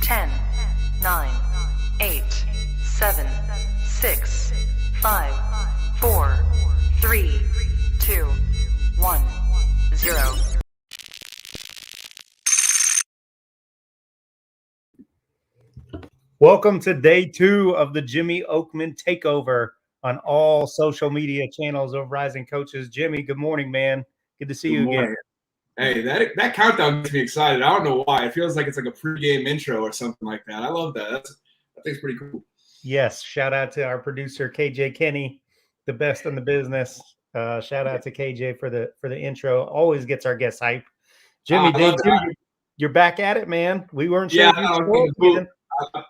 10, 9, 8, 7, 6, 5, 4, 3, 2, 1, 0. Welcome to day 2 of the Jimmie Oakman Takeover on all social media channels of Rising Coaches. Jimmie, good morning, man. Good to see you again. Hey, that countdown gets me excited. I don't know why. It feels like it's like a pregame intro or something like that. I love that. I think it's pretty cool. Yes, shout out to our producer KJ Kenny, the best in the business. Shout out to KJ for the intro. Always gets our guests hype. Jimmie, day 2, you're back at it, man. We weren't sure if you scored.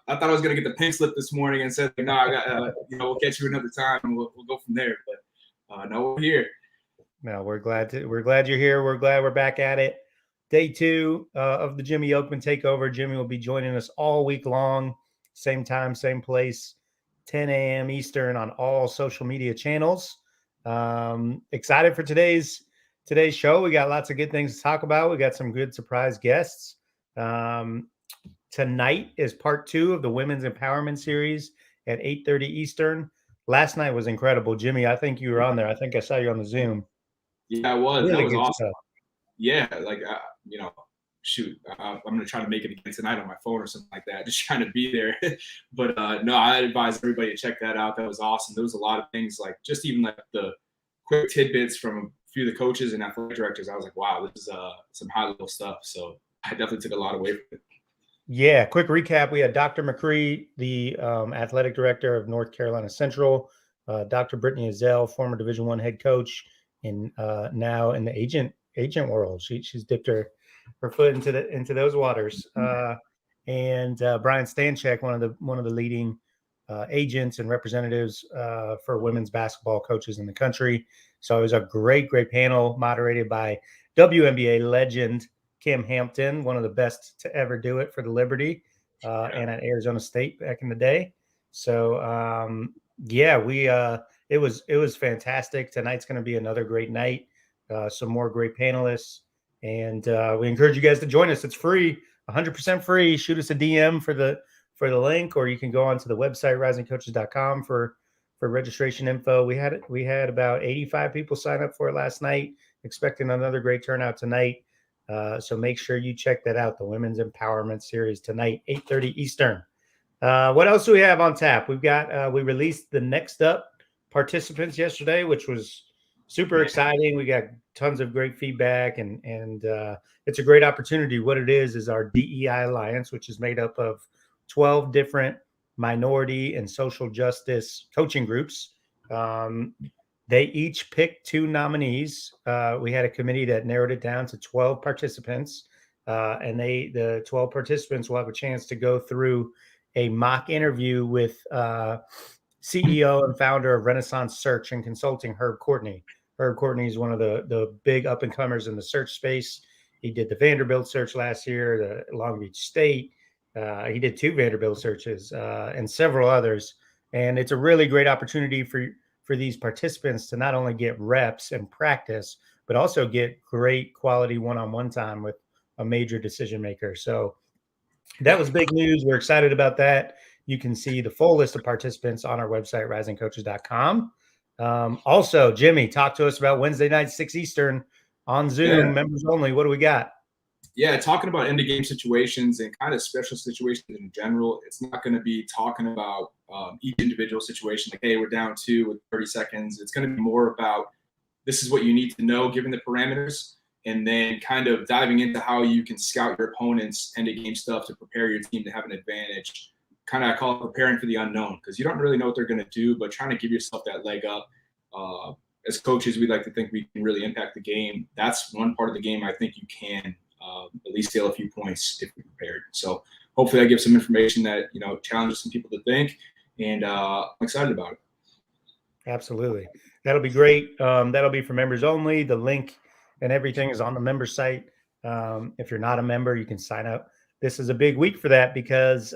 I thought I was gonna get the pink slip this morning and said, no, I got we'll catch you another time and we'll go from there. But no, we're here. No, we're glad you're here. We're glad we're back at it. Day 2 of the Jimmie Oakman Takeover. Jimmie will be joining us all week long, same time, same place, 10 a.m. Eastern on all social media channels. Excited for today's show. We got lots of good things to talk about. We got some good surprise guests. Tonight is part 2 of the Women's Empowerment Series at 8:30 Eastern. Last night was incredible. Jimmie, I think you were on there. I think I saw you on the Zoom. Yeah, I was. Really that was awesome. Stuff. Yeah, like, shoot, I'm going to try to make it again tonight on my phone or something like that, just trying to be there. But no, I advise everybody to check that out. That was awesome. There was a lot of things, like just even like the quick tidbits from a few of the coaches and athletic directors. I was like, wow, this is some high-level stuff. So I definitely took a lot away from it. Yeah, quick recap. We had Dr. McCree, the athletic director of North Carolina Central, Dr. Brittany Azell, former Division I head coach, and now in the agent world. She's dipped her foot into those waters. And Brian Stanchek, one of the leading agents and representatives for women's basketball coaches in the country. So it was a great panel moderated by WNBA legend Kim Hampton, one of the best to ever do it for the Liberty and at Arizona State back in the day. So it was fantastic. Tonight's going to be another great night. Some more great panelists, and we encourage you guys to join us. It's free, 100% free. Shoot us a DM for the link, or you can go onto the website risingcoaches.com for registration info. We had about 85 people sign up for it last night. Expecting another great turnout tonight. So make sure you check that out. The Women's Empowerment Series tonight, 8:30 Eastern. What else do we have on tap? We've got we released the next up participants yesterday, which was super exciting. We got tons of great feedback, and it's a great opportunity. What it is our DEI Alliance, which is made up of 12 different minority and social justice coaching groups. They each picked 2 nominees. We had a committee that narrowed it down to 12 participants, and the 12 participants will have a chance to go through a mock interview with CEO and founder of Renaissance Search and Consulting, Herb Courtney. Herb Courtney is one of the big up-and-comers in the search space. He did the Vanderbilt search last year, the Long Beach State. He did 2 Vanderbilt searches and several others. And it's a really great opportunity for these participants to not only get reps and practice, but also get great quality one-on-one time with a major decision maker. So that was big news. We're excited about that. You can see the full list of participants on our website, risingcoaches.com. Also, Jimmie, talk to us about Wednesday night, 6 Eastern on Zoom, members only. What do we got? Yeah, talking about end-of-game situations and kind of special situations in general. It's not going to be talking about each individual situation, like, hey, we're down 2 with 30 seconds. It's going to be more about this is what you need to know given the parameters, and then kind of diving into how you can scout your opponent's end-of-game stuff to prepare your team to have an advantage. Kind of, I call it preparing for the unknown, because you don't really know what they're going to do, but trying to give yourself that leg up. As coaches, we like to think we can really impact the game. That's one part of the game I think you can at least steal a few points if you're prepared. So hopefully I give some information that, challenges some people to think, and I'm excited about it. Absolutely. That'll be great. That'll be for members only. The link and everything is on the member site. If you're not a member, you can sign up. This is a big week for that because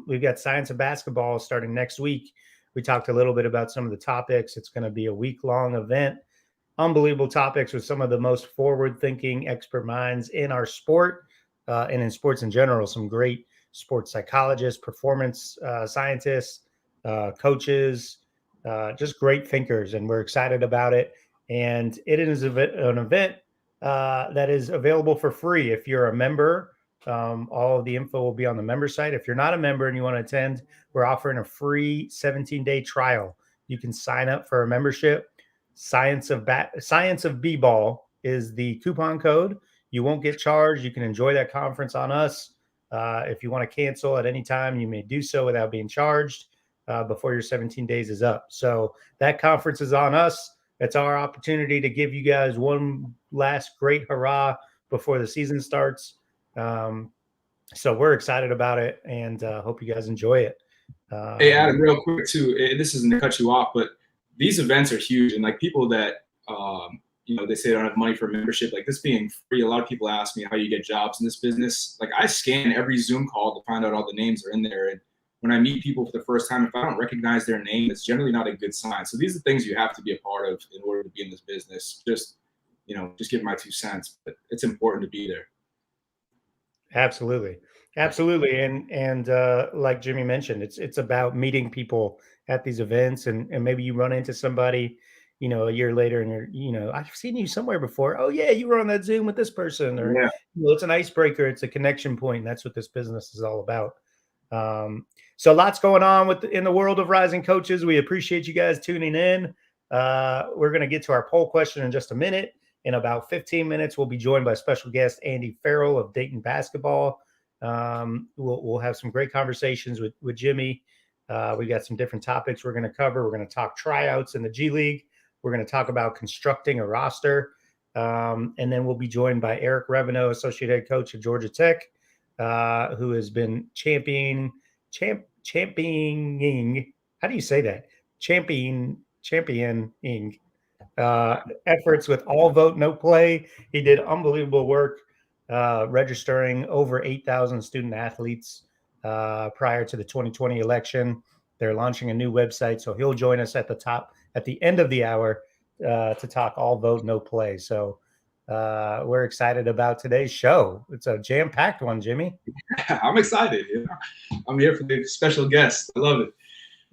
we've got Science of Basketball starting next week. We talked a little bit about some of the topics. It's going to be a week-long event unbelievable topics with some of the most forward-thinking expert minds in our sport and in sports in general. Some great sports psychologists, performance scientists, coaches, just great thinkers, and we're excited about it. And it is an event that is available for free if you're a member. All of the info will be on the member site. If you're not a member and you want to attend, we're offering a free 17-day trial. You can sign up for a membership. Science of B-ball is the coupon code. You won't get charged. You can enjoy that conference on us. If you want to cancel at any time, you may do so without being charged before your 17 days is up. So that conference is on us. It's our opportunity to give you guys one last great hurrah before the season starts. So we're excited about it, and hope you guys enjoy it. Hey, Adam, real quick too. This isn't to cut you off, but these events are huge, and like people that they say they don't have money for a membership. Like this being free, a lot of people ask me how you get jobs in this business. Like I scan every Zoom call to find out all the names are in there, and when I meet people for the first time, if I don't recognize their name, it's generally not a good sign. So these are things you have to be a part of in order to be in this business. Just give my 2 cents, but it's important to be there. Absolutely. And like Jimmie mentioned, it's about meeting people at these events, and maybe you run into somebody, a year later, and you're, I've seen you somewhere before. Oh yeah, you were on that Zoom with this person, or Yeah. It's an icebreaker. It's a connection point. And that's what this business is all about. So lots going on in the world of rising coaches. We appreciate you guys tuning in. We're going to get to our poll question in just a minute. In about 15 minutes, we'll be joined by special guest Andy Farrell of Dayton Basketball. We'll have some great conversations with Jimmie. We got some different topics we're going to cover. We're going to talk tryouts in the G League. We're going to talk about constructing a roster. And then we'll be joined by Eric Reveneau, associate head coach at Georgia Tech, who has been championing. How do you say that? Championing efforts with all vote, no play. He did unbelievable work registering over 8,000 student athletes prior to the 2020 election. They're launching a new website, so he'll join us at the end of the hour to talk all vote, no play. So we're excited about today's show. It's a jam-packed one, Jimmie. I'm excited. I'm here for the special guest. I love it.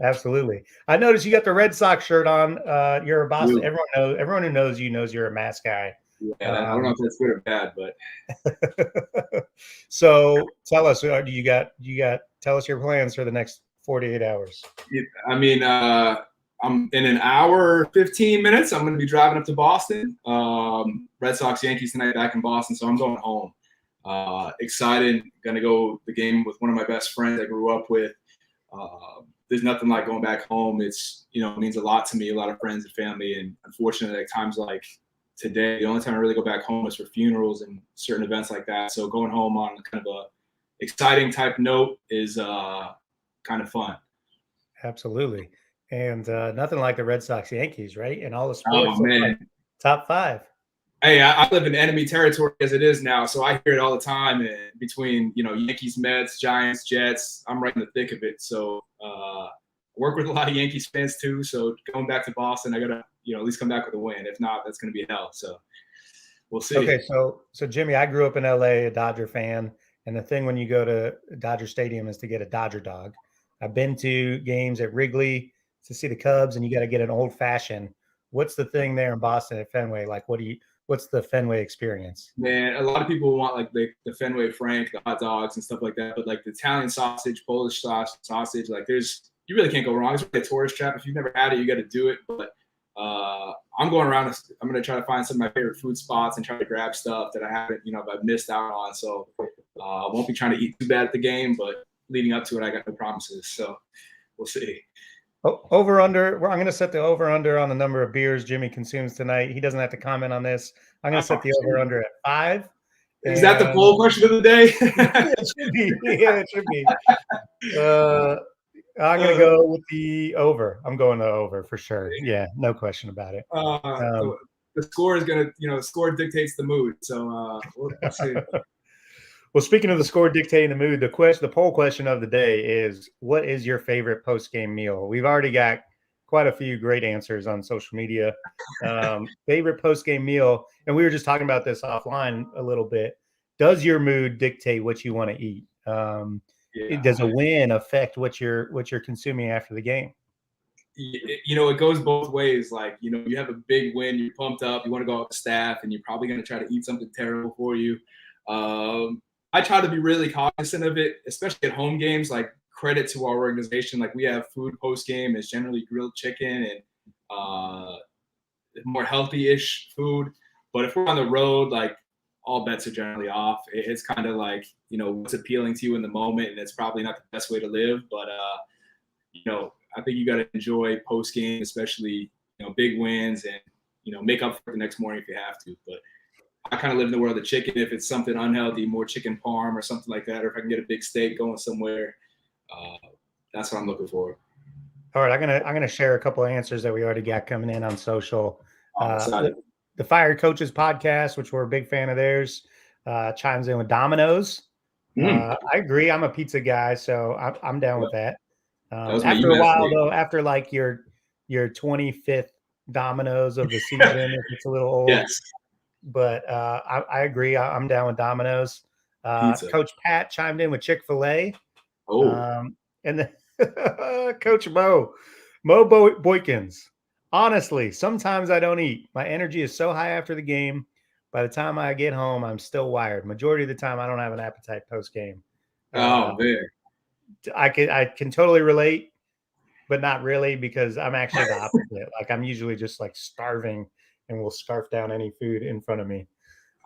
Absolutely. I noticed you got the Red Sox shirt on. You're a Boston. Everyone who knows you knows you're a Mass guy. Yeah, I don't know if that's good or bad, but. So tell us, tell us your plans for the next 48 hours. I mean, I'm in an hour, 15 minutes. I'm going to be driving up to Boston. Red Sox, Yankees tonight back in Boston, so I'm going home. Excited. Going to go the game with one of my best friends I grew up with. There's nothing like going back home. It's, it means a lot to me, a lot of friends and family. And unfortunately, at times like today, the only time I really go back home is for funerals and certain events like that. So going home on kind of a exciting type note is kind of fun. Absolutely. And nothing like the Red Sox Yankees, right? And all the sports. Oh, man. Top 5. Hey, I live in enemy territory as it is now, so I hear it all the time. And between Yankees, Mets, Giants, Jets, I'm right in the thick of it. So work with a lot of Yankees fans too. So going back to Boston, I gotta at least come back with a win. If not, that's gonna be hell. So we'll see. Okay, so Jimmie, I grew up in LA, a Dodger fan, and the thing when you go to Dodger Stadium is to get a Dodger dog. I've been to games at Wrigley to see the Cubs, and you got to get an old fashioned. What's the thing there in Boston at Fenway? Like, what's the Fenway experience? Man, a lot of people want like the Fenway Frank, the hot dogs and stuff like that. But like the Italian sausage, Polish sausage, like you really can't go wrong. It's really a tourist trap. If you've never had it, you got to do it. But I'm going around. I'm going to try to find some of my favorite food spots and try to grab stuff that I haven't, I've missed out on. So I won't be trying to eat too bad at the game, but leading up to it, I got no promises. So we'll see. Over under. I'm going to set the over under on the number of beers Jimmie consumes tonight. He doesn't have to comment on this. I'm going to set the over under at 5. Is that the poll question of the day? It should be. Yeah, it should be. I'm going to go with the over. I'm going to over for sure. Yeah, no question about it. The score is going to, the score dictates the mood. So we'll see. Well, speaking of the score dictating the mood, the poll question of the day is, what is your favorite post-game meal? We've already got quite a few great answers on social media. Favorite post-game meal, and we were just talking about this offline a little bit. Does your mood dictate what you want to eat? Does a win affect what you're consuming after the game? It goes both ways. Like, you have a big win, you're pumped up, you want to go out with the staff, and you're probably going to try to eat something terrible for you. I try to be really cognizant of it, especially at home games. Like, credit to our organization. Like, we have food post game. It's generally grilled chicken and more healthy-ish food. But if we're on the road, like, all bets are generally off. It's kind of like, what's appealing to you in the moment, and it's probably not the best way to live. But, I think you got to enjoy post game, especially, big wins, and, make up for it the next morning if you have to. But I kind of live in the world of chicken. If it's something unhealthy, more chicken parm or something like that, or if I can get a big steak going somewhere, that's what I'm looking for. All right, I'm gonna share a couple of answers that we already got coming in on social. The Fired Coaches podcast, which we're a big fan of theirs, chimes in with Domino's. I agree. I'm a pizza guy, so I'm down with that. After a while, though, after like your 25th Domino's of the season, it's a little old. Yes. But I agree. I'm down with Domino's. Coach Pat chimed in with Chick-fil-A. And then Coach Mo Boykins. Honestly, sometimes I don't eat. My energy is so high after the game. By the time I get home, I'm still wired. Majority of the time, I don't have an appetite post game. Man. I can totally relate, but not really, because I'm actually the opposite. Like, I'm usually just like starving and will scarf down any food in front of me.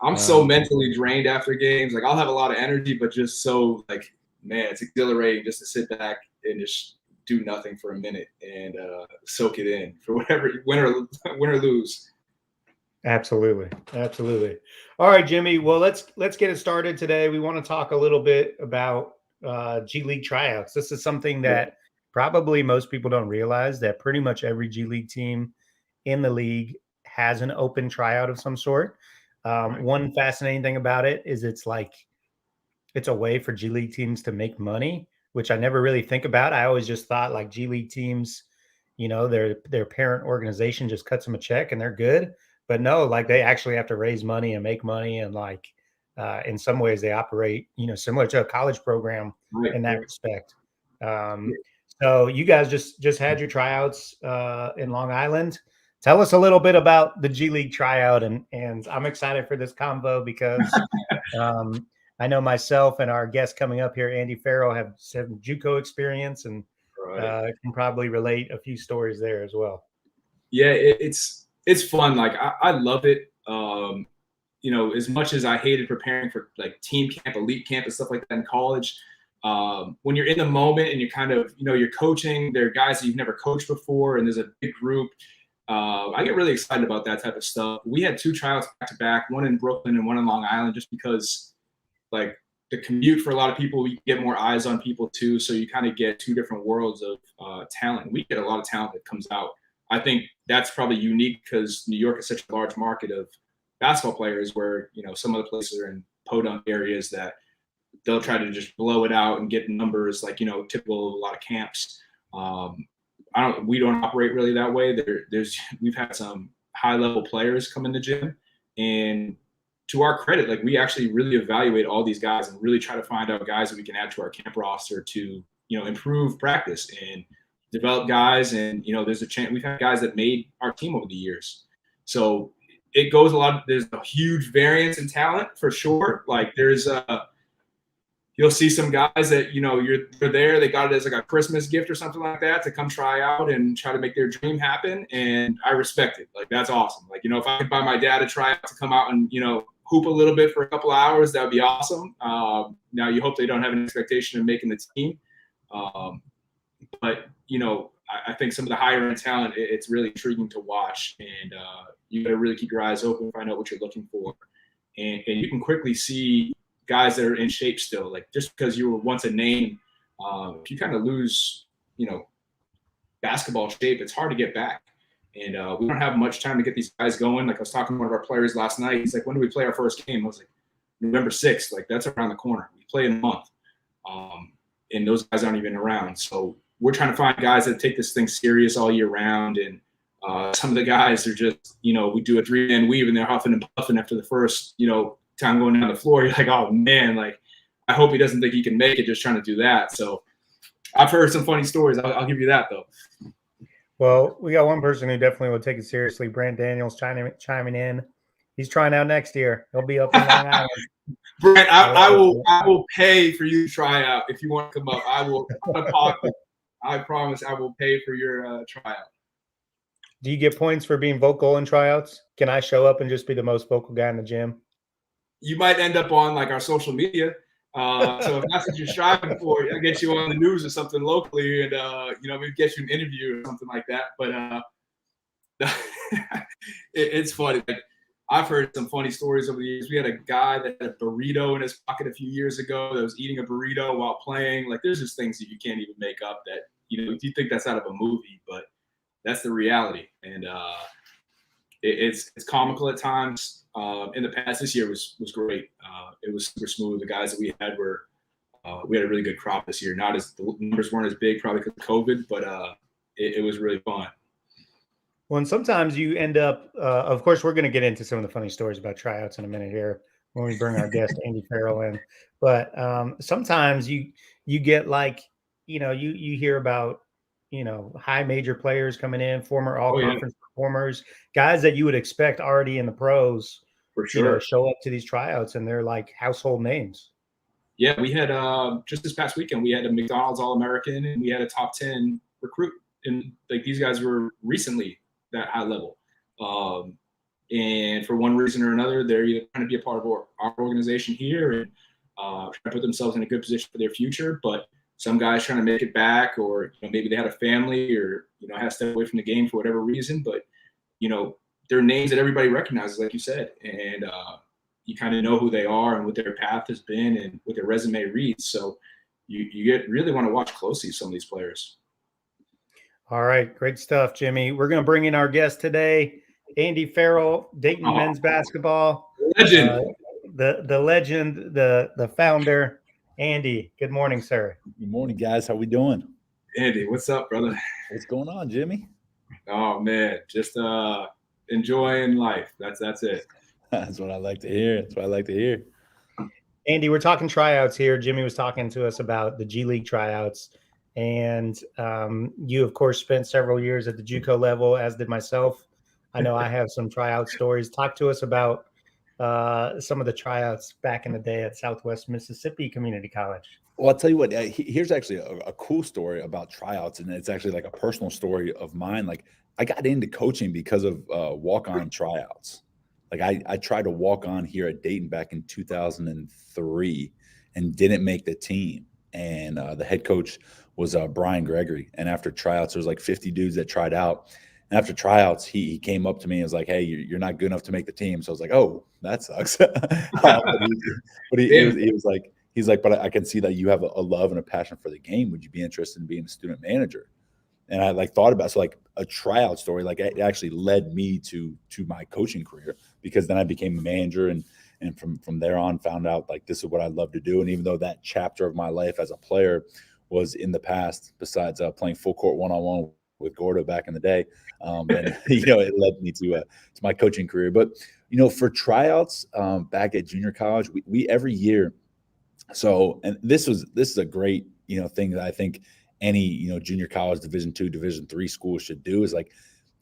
I'm so mentally drained after games. Like, I'll have a lot of energy, but just so, like, man, it's exhilarating just to sit back and just do nothing for a minute and soak it in for whatever, win or lose. Absolutely. All right, Jimmie. Well, let's get it started today. We want to talk a little bit about G League tryouts. This is something that probably most people don't realize, that pretty much every G League team in the league has an open tryout of some sort. One fascinating thing about it is it's a way for G League teams to make money, which I never really think about. I always just thought like G League teams, their parent organization just cuts them a check and they're good. But no, like, they actually have to raise money and make money. And like, in some ways they operate, similar to a college program in that respect. So you guys just had your tryouts in Long Island. Tell us a little bit about the G League tryout, and I'm excited for this convo because I know myself and our guest coming up here, Andy Farrell, have some JUCO experience and can probably relate a few stories there as well. Yeah, it's fun. Like, I love it. As much as I hated preparing for like team camp, elite camp, and stuff like that in college, when you're in the moment and you're kind of, you're coaching, there are guys that you've never coached before, and there's a big group. I get really excited about that type of stuff. We had 2 tryouts back to back, one in Brooklyn and one in Long Island, just because, like, the commute for a lot of people, you get more eyes on people too. So you kind of get 2 different worlds of talent. We get a lot of talent that comes out. I think that's probably unique because New York is such a large market of basketball players, where, some other places are in podunk areas that they'll try to just blow it out and get numbers like, typical of a lot of camps. We don't operate really that way. We've had some high level players come in the gym, and to our credit, like, we actually really evaluate all these guys and really try to find out guys that we can add to our camp roster to, improve practice and develop guys. And, there's a chance we've had guys that made our team over the years. So it goes there's a huge variance in talent for sure. Like, you'll see some guys that, they're there, they got it as like a Christmas gift or something like that to come try out and try to make their dream happen. And I respect it. Like, that's awesome. Like, if I could buy my dad a tryout to come out and, hoop a little bit for a couple of hours, that would be awesome. Now you hope they don't have an expectation of making the team. But, I think some of the higher end talent, it's really intriguing to watch, and you got to really keep your eyes open, find out what you're looking for. And you can quickly see guys that are in shape still. Like, just because you were once a name, if you kind of lose, basketball shape, it's hard to get back. And we don't have much time to get these guys going. Like, I was talking to one of our players last night. He's like, when do we play our first game? I was like, November 6th. Like, that's around the corner. We play in a month. And those guys aren't even around. So we're trying to find guys that take this thing serious all year round. And some of the guys are just, we do a 3-man weave and they're huffing and puffing after the first, time going down the floor. You're like, oh man, like, I hope he doesn't think he can make it just trying to do that. So I've heard some funny stories. I'll give you that though. Well, we got one person who definitely will take it seriously. Brant Daniels chiming in. He's trying out next year. He'll be up in Long Island. Brant, I will pay for you to try out if you want to come up. I will out of pocket. I promise I will pay for your tryout. Do you get points for being vocal in tryouts? Can I show up and just be the most vocal guy in the gym? You might end up on like our social media. So if that's what you're striving for, I'll get you on the news or something locally, and maybe get you an interview or something like that. But it's funny. Like, I've heard some funny stories over the years. We had a guy that had a burrito in his pocket a few years ago that was eating a burrito while playing. Like, there's just things that you can't even make up that, you think that's out of a movie, but that's the reality. And it's comical at times. In the past, this year was great. It was super smooth. The guys that we had we had a really good crop this year. The numbers weren't as big probably because of COVID, but it was really fun. Well, and sometimes you end up, of course, we're going to get into some of the funny stories about tryouts in a minute here when we bring our guest Andy Farrell in. But sometimes you get like, you hear about, high major players coming in, former all-conference performers, guys that you would expect already in the pros, for sure, show up to these tryouts, and they're like household names. Yeah, we had just this past weekend, we had a McDonald's All-American, and we had a top 10 recruit, and like these guys were recently that high level. And for one reason or another, they're either trying to be a part of our organization here and trying to put themselves in a good position for their future. But some guys trying to make it back, or maybe they had a family, or had to step away from the game for whatever reason. But they're names that everybody recognizes, like you said, and you kind of know who they are and what their path has been and what their resume reads. So you really want to watch closely some of these players. All right. Great stuff, Jimmie. We're going to bring in our guest today, Andy Farrell, Dayton men's basketball. Legend. The legend, the founder. Andy, good morning, sir. Good morning, guys. How we doing? Andy, what's up, brother? What's going on, Jimmie? Oh, man. Just enjoying life. That's it. That's what I like to hear. Andy, we're talking tryouts here. Jimmie was talking to us about the G League tryouts. And you, of course, spent several years at the JUCO level, as did myself. I know I have some tryout stories. Talk to us about some of the tryouts back in the day at Southwest Mississippi Community College. Well, I'll tell you what, here's actually a cool story about tryouts, and it's actually like a personal story of mine. Like, I got into coaching because of walk-on tryouts. Like, I tried to walk on here at Dayton back in 2003 and didn't make the team. And the head coach was Brian Gregory. And after tryouts, there was like 50 dudes that tried out. And after tryouts, he came up to me and was like, "Hey, you're not good enough to make the team." So I was like, "Oh, that sucks." But he was like, "But I can see that you have a love and a passion for the game. Would you be interested in being a student manager?" And I thought about it. So like a tryout story, like it actually led me to my coaching career, because then I became a manager, and from there on found out like this is what I love to do. And even though that chapter of my life as a player was in the past, besides playing full court one-on-one with Gordo back in the day, and it led me to my coaching career. But for tryouts back at junior college, we every year. So, and this is a great thing that I think any junior college Division II, Division III school should do, is like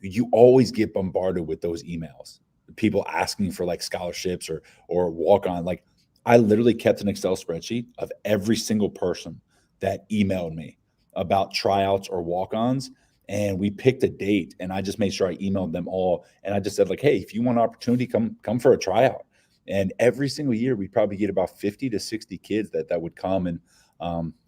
you always get bombarded with those emails, people asking for like scholarships or walk on. Like, I literally kept an Excel spreadsheet of every single person that emailed me about tryouts or walk-ons, and we picked a date, and I just made sure I emailed them all, and I just said like, "Hey, if you want an opportunity, come for a tryout." And every single year we probably get about 50 to 60 kids that would come. And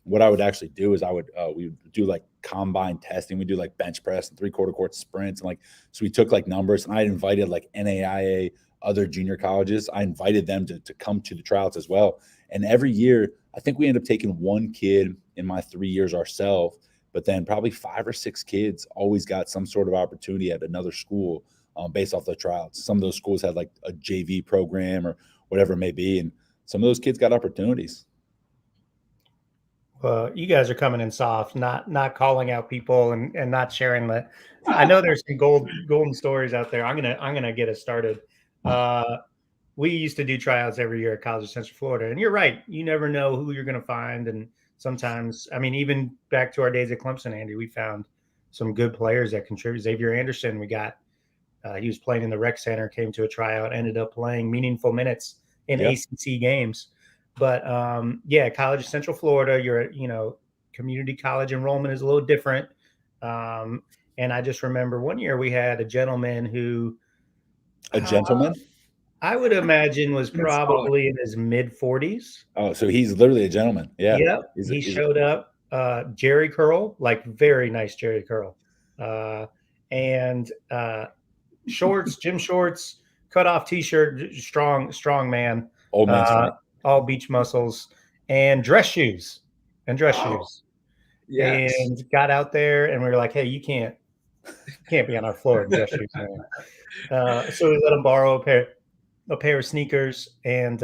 what I would actually do is we would do like combine testing. We do like bench press and 3/4 court sprints. And so we took like numbers, and I invited like NAIA, other junior colleges. I invited them to come to the tryouts as well. And every year, I think we ended up taking one kid in my 3 years ourselves, but then probably 5 or 6 kids always got some sort of opportunity at another school based off the tryouts. Some of those schools had like a JV program or whatever it may be. And some of those kids got opportunities. You guys are coming in soft, not calling out people and not sharing the. I know there's some golden stories out there. I'm gonna get us started. We used to do tryouts every year at College of Central Florida, and you're right. You never know who you're gonna find, and sometimes, I mean, even back to our days at Clemson, Andy, we found some good players that contribute. Xavier Anderson, we got. He was playing in the rec center, came to a tryout, ended up playing meaningful minutes in ACC games. But yeah, College of Central Florida, community college enrollment is a little different. And I just remember one year we had a gentleman who, A gentleman? I would imagine was probably in his mid 40s. Oh, so he's literally a gentleman. Yeah. Yep. He showed up, Jerry curl, like very nice Jerry curl, and shorts, gym shorts, cut off t-shirt, strong man. Old man strength. All beach muscles and dress shoes. Yes. And got out there and we were like, hey, you can't be on our floor in dress shoes, man. So we let him borrow a pair of sneakers, and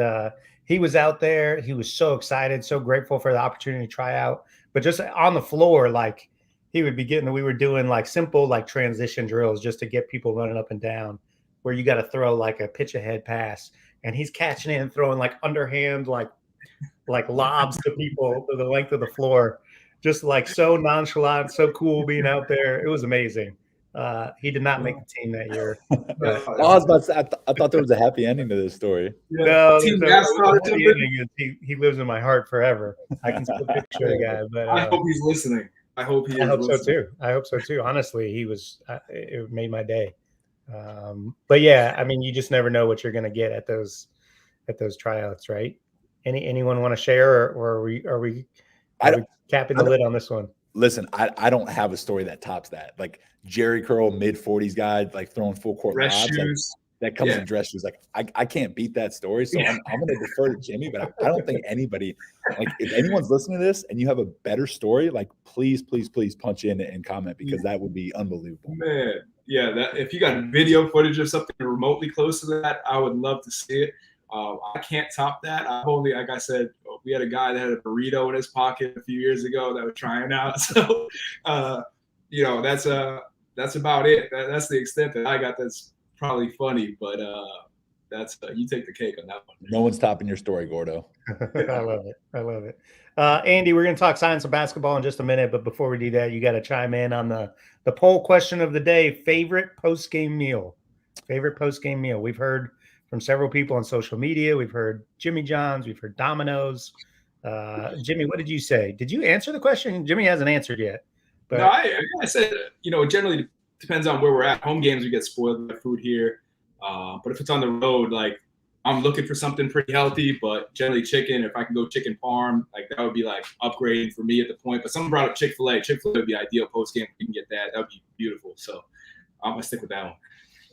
he was out there. He was so excited, so grateful for the opportunity to try out. But just on the floor, like we were doing like simple like transition drills just to get people running up and down, where you got to throw like a pitch ahead pass. And he's catching it and throwing like underhand, like lobs to people to the length of the floor, just like so nonchalant, so cool being out there. It was amazing. He did not make the team that year. I was about to say, I thought there was a happy ending to this story. No, he lives in my heart forever. I can still picture the guy. But I hope he's listening. I hope so too. I hope so too. Honestly, it made my day. But yeah, I mean, you just never know what you're going to get at those tryouts, right? Anyone want to share, or are we capping the lid on this one? Listen, I don't have a story that tops that. Like Jerry curl, mid 40s guy, like throwing full court dress lobs, shoes. that comes in dress shoes. Like I can't beat that story, so I'm going to defer to Jimmie. But I don't think anybody, like if anyone's listening to this and you have a better story, like please punch in and comment, because that would be unbelievable. Man. Yeah, that if you got video footage of something remotely close to that, I would love to see it. I can't top that. Like I said, we had a guy that had a burrito in his pocket a few years ago that was trying out. So, that's about it. That's the extent that I got. That's probably funny, but that's you take the cake on that one. No one's topping your story, Gordo. I love it. Andy, we're going to talk science of basketball in just a minute, but before we do that, you got to chime in on the poll question of the day: favorite post-game meal. We've heard from several people on social media. We've heard Jimmy John's. We've heard Domino's. Jimmie, what did you say? Did you answer the question? Jimmie hasn't answered yet. But no, I said, it generally depends on where we're at. Home games, we get spoiled by food here. But if it's on the road, like I'm looking for something pretty healthy, but generally chicken. If I can go chicken parm, like that would be like upgrading for me at the point. But someone brought up Chick-fil-A. Chick-fil-A would be ideal post game. You can get that. That would be beautiful. So I'm gonna stick with that one.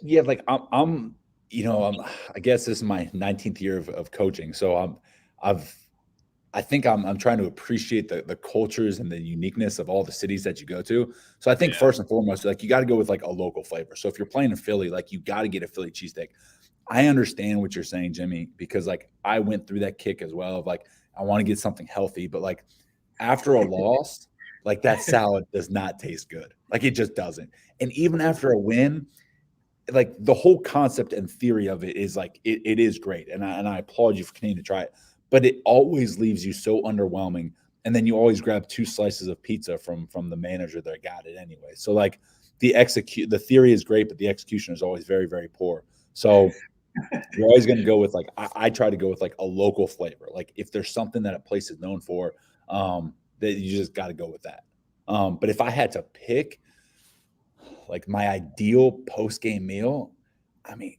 Yeah, like I'm I guess this is my 19th year of coaching, so I think I'm trying to appreciate the cultures and the uniqueness of all the cities that you go to. So I think first and foremost, like you got to go with like a local flavor. So if you're playing in Philly, like you got to get a Philly cheesesteak. I understand what you're saying, Jimmie, because like I went through that kick as well of like I want to get something healthy, but like after a loss, like that salad does not taste good. Like it just doesn't. And even after a win, like the whole concept and theory of it is like it is great, and I applaud you for continuing to try it. But it always leaves you so underwhelming, and then you always grab 2 slices of pizza from the manager that got it anyway. So like the theory is great, but the execution is always very, very poor. So you're always going to go with like I try to go with like a local flavor. Like if there's something that a place is known for, that you just got to go with that. But if I had to pick like my ideal post-game meal, I mean,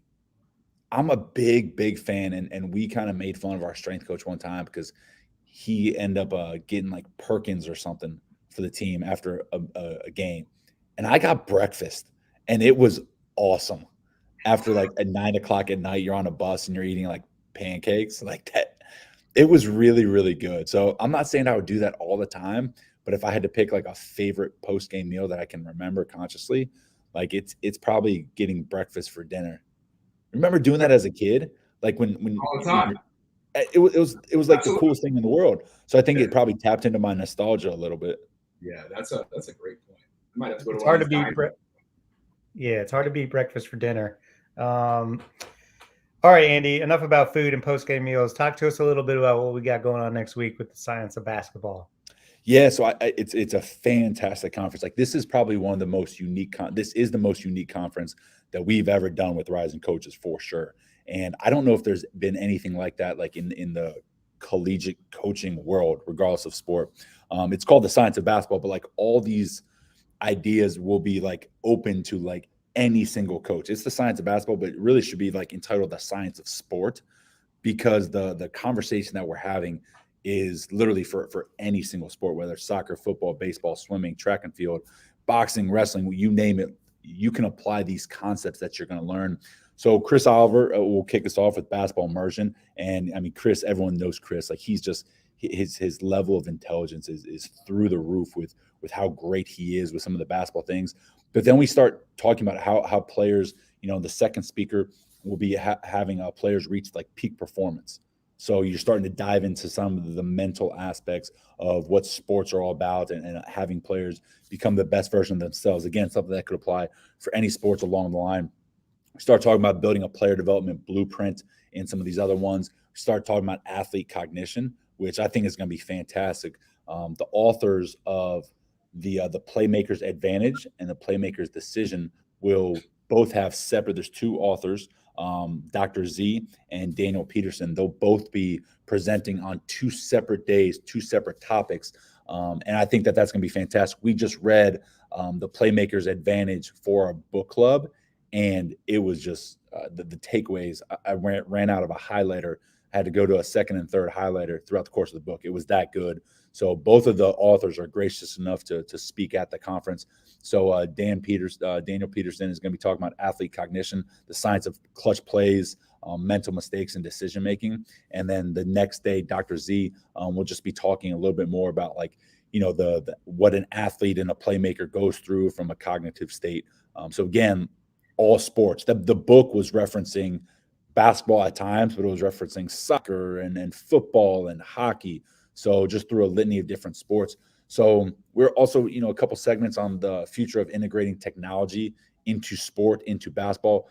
I'm a big fan, and we kind of made fun of our strength coach one time because he ended up getting like Perkins or something for the team after a game. And I got breakfast, and it was awesome. After like at 9 o'clock at night, you're on a bus and you're eating like pancakes like that. It was really, really good. So I'm not saying I would do that all the time, but if I had to pick like a favorite post-game meal that I can remember consciously, like it's probably getting breakfast for dinner. Remember doing that as a kid? Like when all the time. it was like the Absolutely. coolest thing in the world. So I think Yeah. it probably tapped into my nostalgia a little bit. Yeah, that's a great point. I might have to go to It's one hard of to these beat. diners. Yeah, it's hard to beat breakfast for dinner. All right, Andy. Enough about food and post game meals. Talk to us a little bit about what we got going on next week with the science of basketball. Yeah, so it's a fantastic conference. Like this is probably one of the most unique. This is the most unique conference that we've ever done with Rising Coaches for sure. And I don't know if there's been anything like that, like in the collegiate coaching world, regardless of sport. It's called the science of basketball, but like all these ideas will be like open to like any single coach. It's the science of basketball, but it really should be like entitled the science of sport, because the conversation that we're having is literally for any single sport, whether it's soccer, football, baseball, swimming, track and field, boxing, wrestling, you name it. You can apply these concepts that you're going to learn. So Chris Oliver will kick us off with basketball immersion. And I mean, Chris, everyone knows Chris. Like he's just his level of intelligence is through the roof with how great he is with some of the basketball things. But then we start talking about how players, the second speaker will be having players reach like peak performance. So you're starting to dive into some of the mental aspects of what sports are all about, and having players become the best version of themselves. Again, something that could apply for any sports along the line. We start talking about building a player development blueprint in some of these other ones. We start talking about athlete cognition, which I think is going to be fantastic. The authors of the Playmaker's Advantage and the Playmaker's Decision will both have separate. There's two authors, Dr. Z and Daniel Peterson. They'll both be presenting on 2 separate days, 2 separate topics. And I think that that's going to be fantastic. We just read the Playmaker's Advantage for our book club, and it was just the takeaways. I ran out of a highlighter. I had to go to a second and third highlighter throughout the course of the book. It was that good. So both of the authors are gracious enough to speak at the conference. So Daniel Peterson is going to be talking about athlete cognition, the science of clutch plays, mental mistakes, and decision making. And then the next day, Dr. Z will just be talking a little bit more about the what an athlete and a playmaker goes through from a cognitive state. So again, all sports. The book was referencing basketball at times, but it was referencing soccer and football and hockey. So just through a litany of different sports. So we're also, a couple segments on the future of integrating technology into sport, into basketball,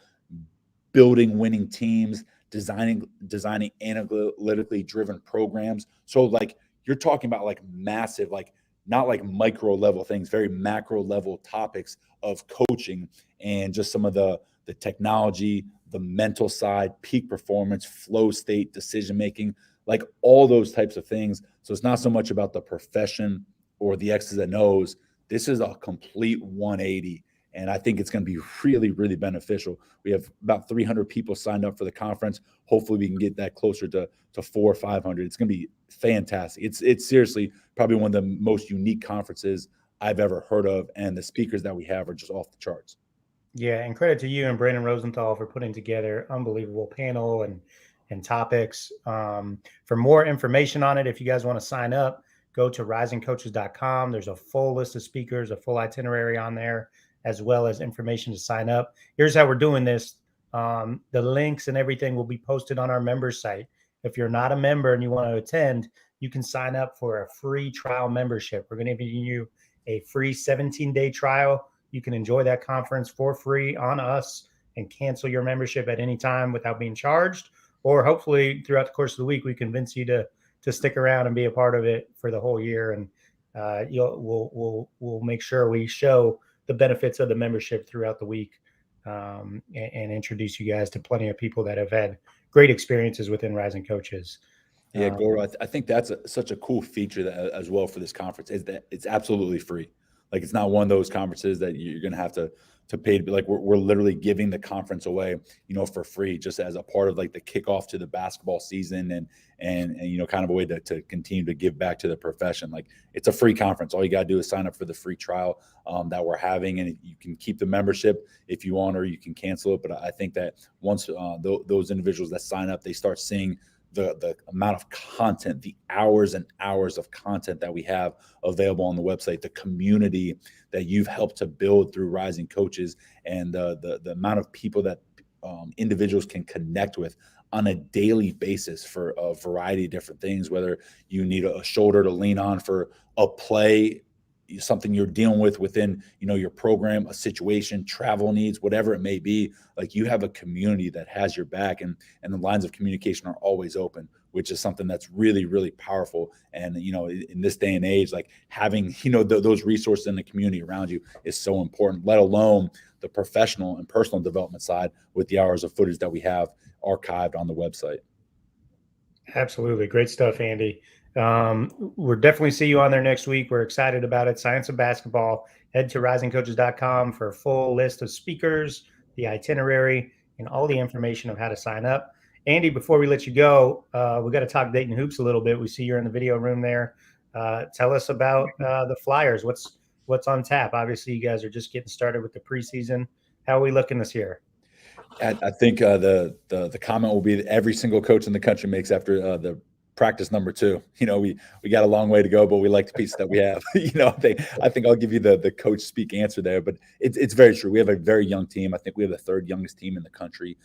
building winning teams, designing analytically driven programs. So like you're talking about like massive, like not like micro level things, very macro level topics of coaching, and just some of the technology, the mental side, peak performance, flow state, decision making, like all those types of things. So it's not so much about the profession or the X's and O's. This is a complete 180. And I think it's going to be really, really beneficial. We have about 300 people signed up for the conference. Hopefully we can get that closer to 400 or 500. It's going to be fantastic. It's seriously probably one of the most unique conferences I've ever heard of. And the speakers that we have are just off the charts. Yeah, and credit to you and Brandon Rosenthal for putting together unbelievable panel and topics. For more information on it, if you guys want to sign up, go to risingcoaches.com. There's a full list of speakers, a full itinerary on there, as well as information to sign up. Here's how we're doing this. The links and everything will be posted on our members site. If you're not a member and you want to attend, you can sign up for a free trial membership. We're going to give you a free 17-day trial. You can enjoy that conference for free on us and cancel your membership at any time without being charged. Or hopefully throughout the course of the week, we convince you to stick around and be a part of it for the whole year. And we'll make sure we show the benefits of the membership throughout the week, and introduce you guys to plenty of people that have had great experiences within Rising Coaches. Yeah, Goro, I think that's such a cool feature that, as well, for this conference, is that it's absolutely free. Like it's not one of those conferences that you're going to have to pay to be. Like we're literally giving the conference away, for free, just as a part of like the kickoff to the basketball season, and kind of a way to continue to give back to the profession. Like it's a free conference. All you got to do is sign up for the free trial that we're having, and you can keep the membership if you want, or you can cancel it. But I think that once those individuals that sign up, they start seeing the amount of content, the hours and hours of content that we have available on the website, the community that you've helped to build through Rising Coaches, and the amount of people that individuals can connect with. on a daily basis for a variety of different things, whether you need a shoulder to lean on for a play, something you're dealing with within, your program, a situation, travel needs, whatever it may be. Like, you have a community that has your back, and the lines of communication are always open, which is something that's really, really powerful. And, in this day and age, like, having, those resources in the community around you is so important, let alone the professional and personal development side with the hours of footage that we have archived on the website. Absolutely. Great stuff, Andy. We'll definitely see you on there next week. We're excited about it. Science of Basketball. Head to risingcoaches.com for a full list of speakers, the itinerary, and all the information of how to sign up. Andy, before we let you go, we got to talk Dayton Hoops a little bit. We see you're in the video room there. Tell us about the Flyers. What's on tap? Obviously, you guys are just getting started with the preseason. How are we looking this year? I think the comment will be that every single coach in the country makes after the practice number 2. We got a long way to go, but we like the pieces that we have. I think I'll give you the coach speak answer there, but it's very true. We have a very young team. I think we have the 3rd youngest team in the country,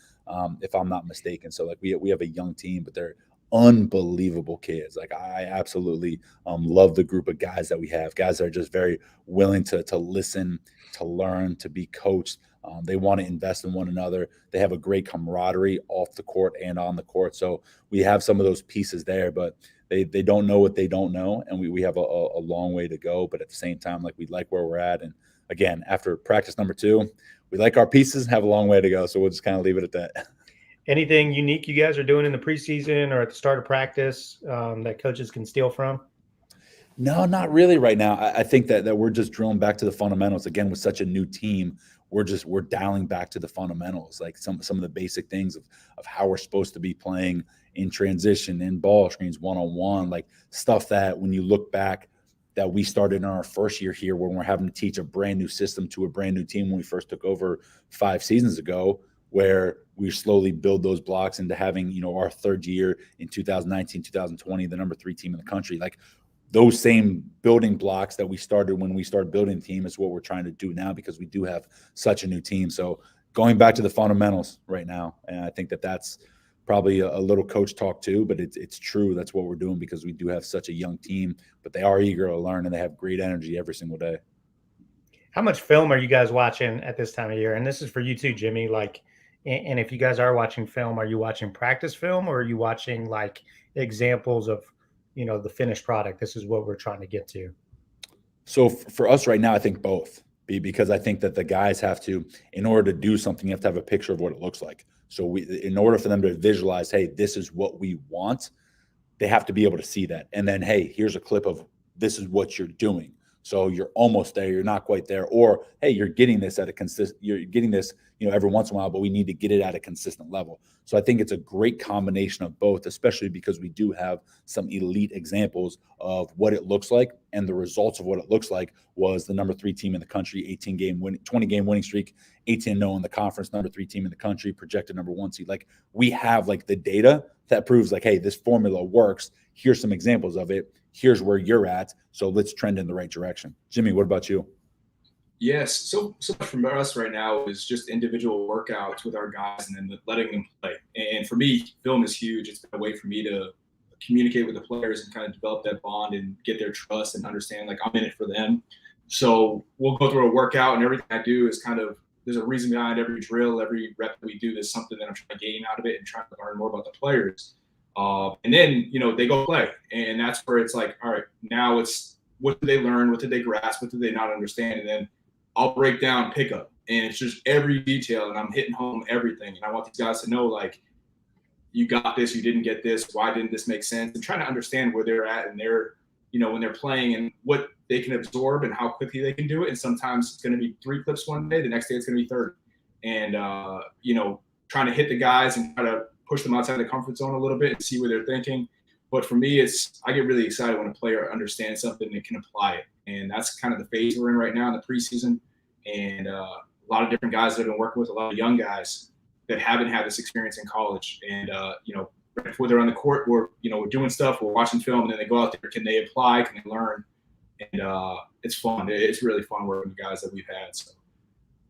if I'm not mistaken. So, like, we have a young team, but they're unbelievable kids. Like, I absolutely love the group of guys that we have. Guys that are just very willing to listen, to learn, to be coached. They want to invest in one another. They have a great camaraderie off the court and on the court. So we have some of those pieces there, but they don't know what they don't know. And we have a long way to go. But at the same time, like, we like where we're at. And again, after practice number 2, we like our pieces, have a long way to go. So we'll just kind of leave it at that. Anything unique you guys are doing in the preseason or at the start of practice that coaches can steal from? No, not really right now. I think that we're just drilling back to the fundamentals. Again, with such a new team, we're dialing back to the fundamentals, like some of the basic things of how we're supposed to be playing in transition, in ball screens, one-on-one, like stuff that when you look back that we started in our first year here, when we're having to teach a brand new system to a brand new team when we first took over 5 seasons ago, where we slowly build those blocks into having, our 3rd year in 2019, 2020, the number 3 team in the country. Like, those same building blocks that we started when we started building the team is what we're trying to do now, because we do have such a new team. So going back to the fundamentals right now. And I think that's probably a little coach talk too, but it's true. That's what we're doing, because we do have such a young team, but they are eager to learn and they have great energy every single day. How much film are you guys watching at this time of year? And this is for you too, Jimmie. Like, and if you guys are watching film, are you watching practice film, or are you watching like examples of, the finished product? This is what we're trying to get to. So for us right now, I think both, because I think that the guys have to, in order to do something, you have to have a picture of what it looks like. So in order for them to visualize, hey, this is what we want, they have to be able to see that. And then, hey, here's a clip of this is what you're doing. So you're almost there, you're not quite there, or hey, you're getting this you're getting this, every once in a while, but we need to get it at a consistent level. So I think it's a great combination of both, especially because we do have some elite examples of what it looks like, and the results of what it looks like was the number 3 team in the country, 20-game winning streak, 18-0 in the conference, number 3 team in the country, projected number 1 seed. Like, we have like the data that proves like, hey, this formula works. Here's some examples of it. Here's where you're at. So let's trend in the right direction. Jimmie, what about you? Yes. So much from us right now is just individual workouts with our guys and then letting them play. And for me, film is huge. It's been a way for me to communicate with the players and kind of develop that bond and get their trust and understand, like, I'm in it for them. So we'll go through a workout, and everything I do is kind of, there's a reason behind every drill, every rep we do. There's something that I'm trying to gain out of it and trying to learn more about the players. And then, they go play. And that's where it's like, all right, now it's what did they learn? What did they grasp? What did they not understand? And then I'll break down pickup. And it's just every detail, and I'm hitting home everything. And I want these guys to know, like, you got this, you didn't get this, why didn't this make sense? And trying to understand where they're at and their, when they're playing and what they can absorb and how quickly they can do it. And sometimes it's going to be 3 clips one day, the next day it's going to be 30. And, trying to hit the guys and try to push them outside the comfort zone a little bit and see where they're thinking. But for me, I get really excited when a player understands something and can apply it. And that's kind of the phase we're in right now in the preseason. And a lot of different guys that I've been working with, a lot of young guys that haven't had this experience in college. And, right before they're on the court, we're doing stuff, we're watching film, and then they go out there. Can they apply? Can they learn? And it's fun. It's really fun working with guys that we've had. So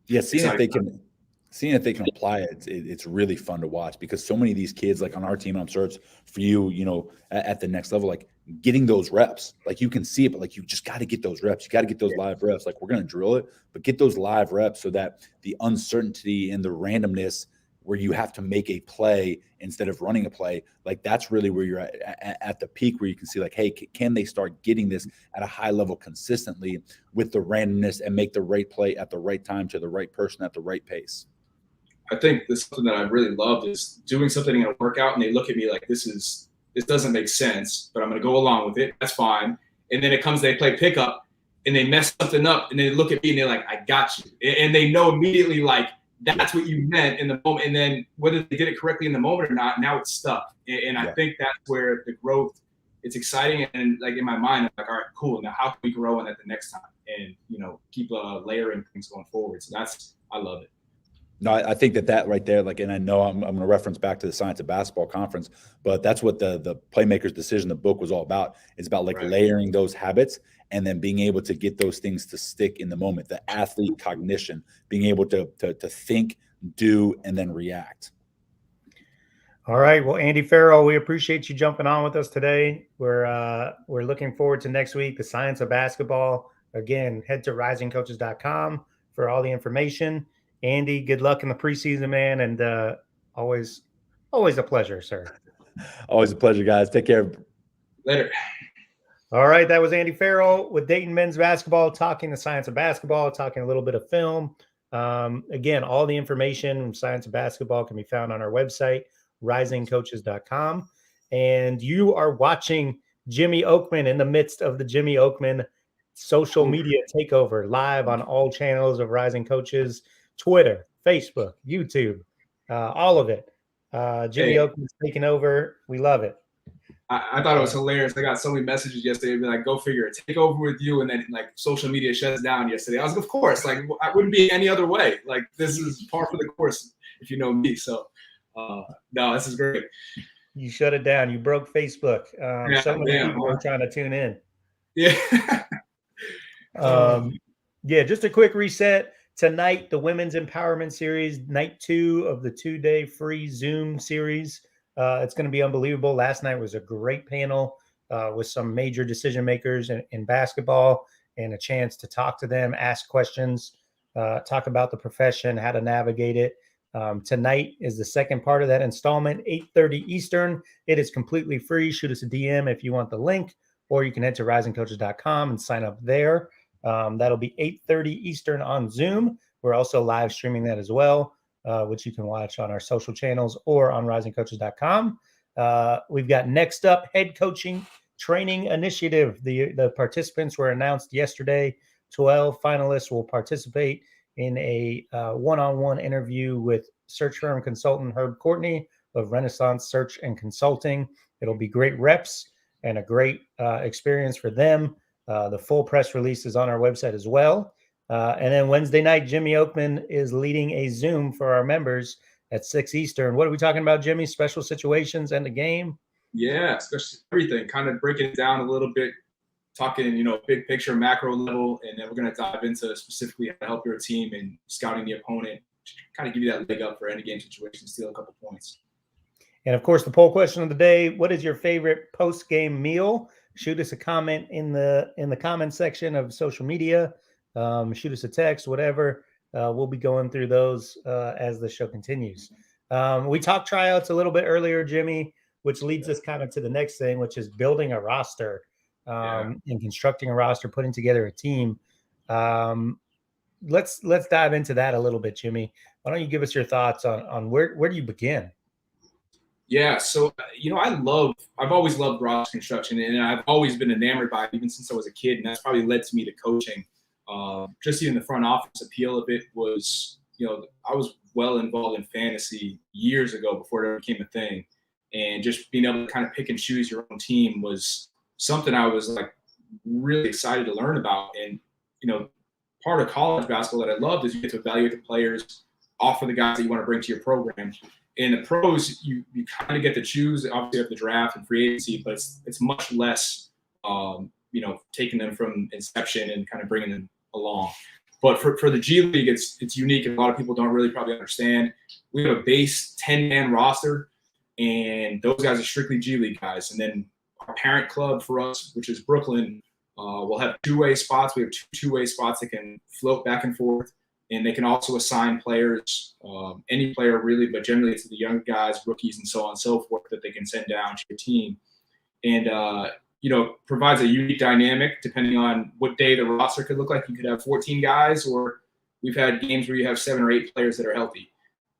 yeah, seeing if they can. seeing if they can apply it, it's really fun to watch, because so many of these kids, like on our team, I'm sure it's for you, at the next level, like getting those reps, like you can see it, but like you just got to get those reps. You got to get those live reps. Like we're going to drill it, but get those live reps so that the uncertainty and the randomness where you have to make a play instead of running a play, like that's really where you're at the peak, where you can see like, hey, can they start getting this at a high level consistently with the randomness and make the right play at the right time to the right person at the right pace. I think this something that I really love is doing something in a workout and they look at me like this doesn't make sense, but I'm going to go along with it. That's fine. And then they play pickup and they mess something up and they look at me and they're like, I got you. And they know immediately like, that's what you meant in the moment. And then whether they did it correctly in the moment or not, now it's stuck. And I think that's where the growth, it's exciting. And like in my mind, I'm like, all right, cool. Now how can we grow on that the next time and, keep layering things going forward. So I love it. No, I think that right there, like, and I know I'm going to reference back to the Science of Basketball conference, but that's what the Playmaker's Decision, the book, was all about. It's about like layering those habits and then being able to get those things to stick in the moment. The athlete cognition, being able to think, do, and then react. All right. Well, Andy Farrell, we appreciate you jumping on with us today. We're looking forward to next week, the Science of Basketball. Again, head to risingcoaches.com for all the information. Andy, good luck in the preseason, man, and always a pleasure, sir. Always a pleasure, guys. Take care. Later. All right, that was Andy Farrell with Dayton men's basketball, talking the science of basketball, talking a little bit of film. Again, all the information from Science of Basketball can be found on our website, risingcoaches.com. And you are watching Jimmie Oakman in the midst of the Jimmie Oakman social media takeover, live on all channels of Rising Coaches, Twitter, Facebook, YouTube, all of it. Jimmie Oakman's taking over. We love it. I thought it was hilarious. I got so many messages yesterday, like, go figure, a takeover with you, and then like social media shuts down yesterday. I was, of course, like, I wouldn't be any other way. Like, this is par for the course, if you know me. So, no, this is great. You shut it down. You broke Facebook. So many people are trying to tune in. Yeah. Yeah, just a quick reset. Tonight, the Women's Empowerment Series, night 2 of the 2-day free Zoom series. It's going to be unbelievable. Last night was a great panel with some major decision makers in basketball, and a chance to talk to them, ask questions, talk about the profession, how to navigate it. Tonight is the second part of that installment, 8:30 Eastern. It is completely free. Shoot us a DM if you want the link, or you can head to risingcoaches.com and sign up there. That'll be 8:30 Eastern on Zoom. We're also live streaming that as well, which you can watch on our social channels or on risingcoaches.com. We've got next up, head coaching training initiative. The participants were announced yesterday. 12 finalists will participate in a one-on-one interview with search firm consultant Herb Courtney of Renaissance Search and Consulting. It'll be great reps and a great experience for them. The full press release is on our website as well. And then Wednesday night, Jimmie Oakman is leading a Zoom for our members at 6 Eastern. What are we talking about, Jimmie? Special situations and the game? Yeah, especially everything. Kind of breaking it down a little bit, talking, big picture, macro level, and then we're going to dive into specifically how to help your team and scouting the opponent, kind of give you that leg up for any game situation, steal a couple points. And of course, the poll question of the day: what is your favorite post-game meal? Shoot us a comment in the comment section of social media. Shoot us a text, whatever. We'll be going through those as the show continues. We talked tryouts a little bit earlier, Jimmie, which leads us kind of to the next thing, which is building a roster and constructing a roster, putting together a team. Let's dive into that a little bit, Jimmie. Why don't you give us your thoughts on where do you begin? Yeah, so I've always loved roster construction, and I've always been enamored by it even since I was a kid, and that's probably led to me to coaching. Just even the front office appeal of it was, I was well involved in fantasy years ago before it ever became a thing, and just being able to kind of pick and choose your own team was something I was like really excited to learn about. And part of college basketball that I loved is you get to evaluate the players, offer the guys that you want to bring to your program. In the pros, you kind of get to choose, obviously, at the draft and free agency, but it's much less, taking them from inception and kind of bringing them along. But for the G League, it's unique, and a lot of people don't really probably understand. We have a base 10-man roster, and those guys are strictly G League guys. And then our parent club for us, which is Brooklyn, we'll have two-way spots. We have two-way spots that can float back and forth, and they can also assign players, any player really, but generally it's the young guys, rookies, and so on and so forth that they can send down to your team. And, provides a unique dynamic depending on what day the roster could look like. You could have 14 guys, or we've had games where you have 7 or 8 players that are healthy.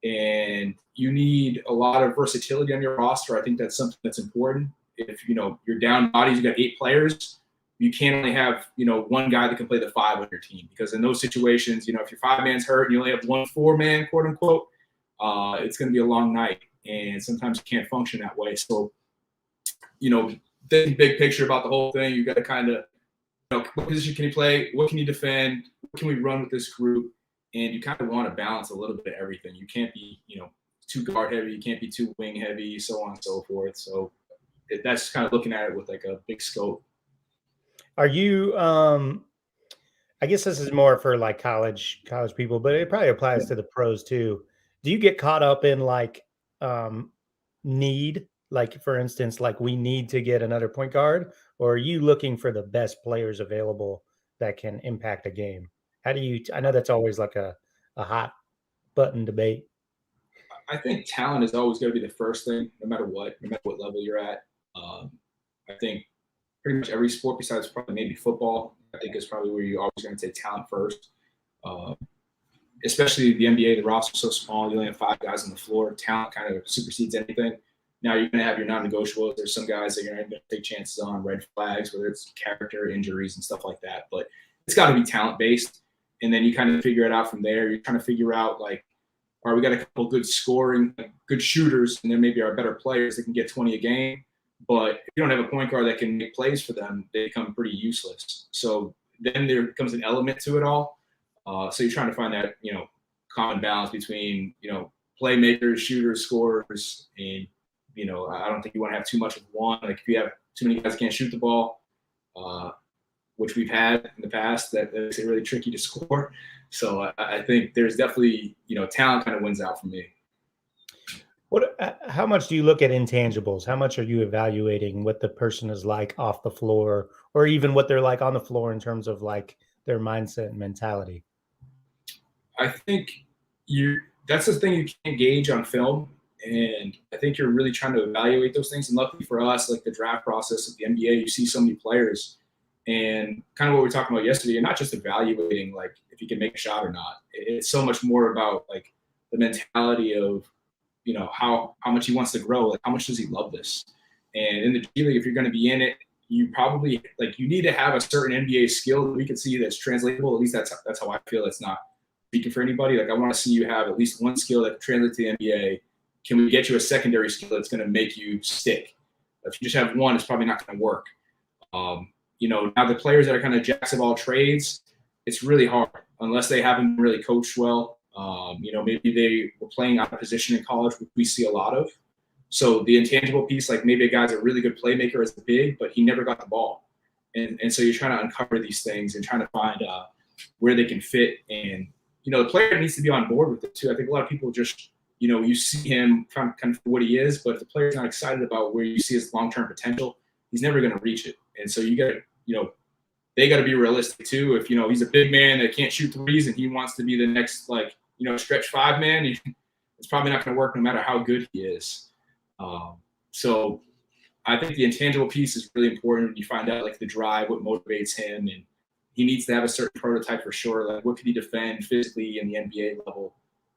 And you need a lot of versatility on your roster. I think that's something that's important. If, you're down bodies, you got 8 players, you can't only have, one guy that can play the 5 on your team, because in those situations, if your 5-man's hurt and you only have 1 4-man, quote unquote, it's going to be a long night, and sometimes you can't function that way. So, thinking big picture about the whole thing, you got to kind of, what position can you play? What can you defend? What can we run with this group? And you kind of want to balance a little bit of everything. You can't be, too guard heavy. You can't be too wing heavy, so on and so forth. So that's kind of looking at it with like a big scope. Are you, I guess this is more for like college people, but it probably applies to the pros too. Do you get caught up in like need? Like, for instance, like we need to get another point guard, or are you looking for the best players available that can impact a game? How do you, I know that's always like a hot button debate. I think talent is always going to be the first thing, no matter what level you're at. I think pretty much every sport besides probably maybe football, I think is probably where you're always going to take talent first. Especially the NBA, the roster's so small, you only have 5 guys on the floor. Talent kind of supersedes anything. Now you're going to have your non-negotiables. There's some guys that you're going to take chances on, red flags, whether it's character, injuries, and stuff like that. But it's got to be talent-based. And then you kind of figure it out from there. You're trying to figure out, like, all right, we got a couple good scoring, good shooters, and then maybe our better players that can get 20 a game. But if you don't have a point guard that can make plays for them, they become pretty useless. So then there comes an element to it all. So you're trying to find that, common balance between, playmakers, shooters, scorers, and I don't think you want to have too much of one. Like if you have too many guys that can't shoot the ball, which we've had in the past, that makes it really tricky to score. So I think there's definitely, talent kind of wins out for me. How much do you look at intangibles? How much are you evaluating what the person is like off the floor, or even what they're like on the floor in terms of like their mindset and mentality? I think that's the thing you can't gauge on film. And I think you're really trying to evaluate those things. And luckily for us, like the draft process of the NBA, you see so many players, and kind of what we were talking about yesterday, you're not just evaluating like if you can make a shot or not. It's so much more about like the mentality of, how much he wants to grow, like how much does he love this? And in the G League, if you're going to be in it, you probably you need to have a certain NBA skill that we can see that's translatable. At least that's how I feel. It's not speaking for anybody. Like I want to see you have at least one skill that can translate to the NBA. Can we get you a secondary skill that's going to make you stick? If you just have one, it's probably not going to work. Now the players that are kind of jacks of all trades, it's really hard unless they haven't really coached well. Maybe they were playing out of position in college, which we see a lot of. So the intangible piece, like maybe a guy's a really good playmaker as a big, but he never got the ball. And so you're trying to uncover these things and trying to find where they can fit. And, the player needs to be on board with it too. I think a lot of people just, you see him kind of for what he is, but if the player's not excited about where you see his long-term potential, he's never going to reach it. And so you got to, they got to be realistic too. If, he's a big man that can't shoot threes and he wants to be the next, stretch 5 man, it's probably not going to work no matter how good he is. So I think the intangible piece is really important. You find out like the drive, what motivates him, and he needs to have a certain prototype for sure. Like what could he defend physically in the NBA level?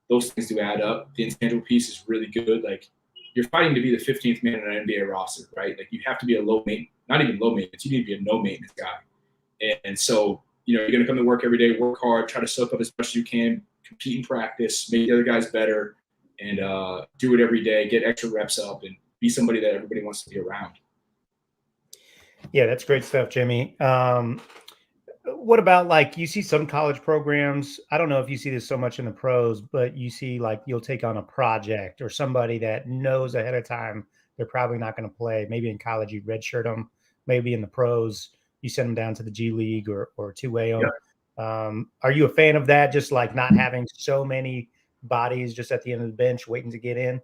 Those things do add up. The intangible piece is really good. Like you're fighting to be the 15th man on an NBA roster, right? Like you have to be a low maintenance, not even low maintenance. You need to be a no maintenance guy. And so, you're going to come to work every day, work hard, try to soak up as much as you can, compete in practice, make the other guys better, and do it every day, get extra reps up, and be somebody that everybody wants to be around. Yeah, that's great stuff, Jimmie. What about like you see some college programs? I don't know if you see this so much in the pros, but you see like you'll take on a project or somebody that knows ahead of time they're probably not going to play. Maybe in college you redshirt them. Maybe in the pros you send them down to the G League or two-way them. Are you a fan of that? Just like not having so many bodies just at the end of the bench waiting to get in?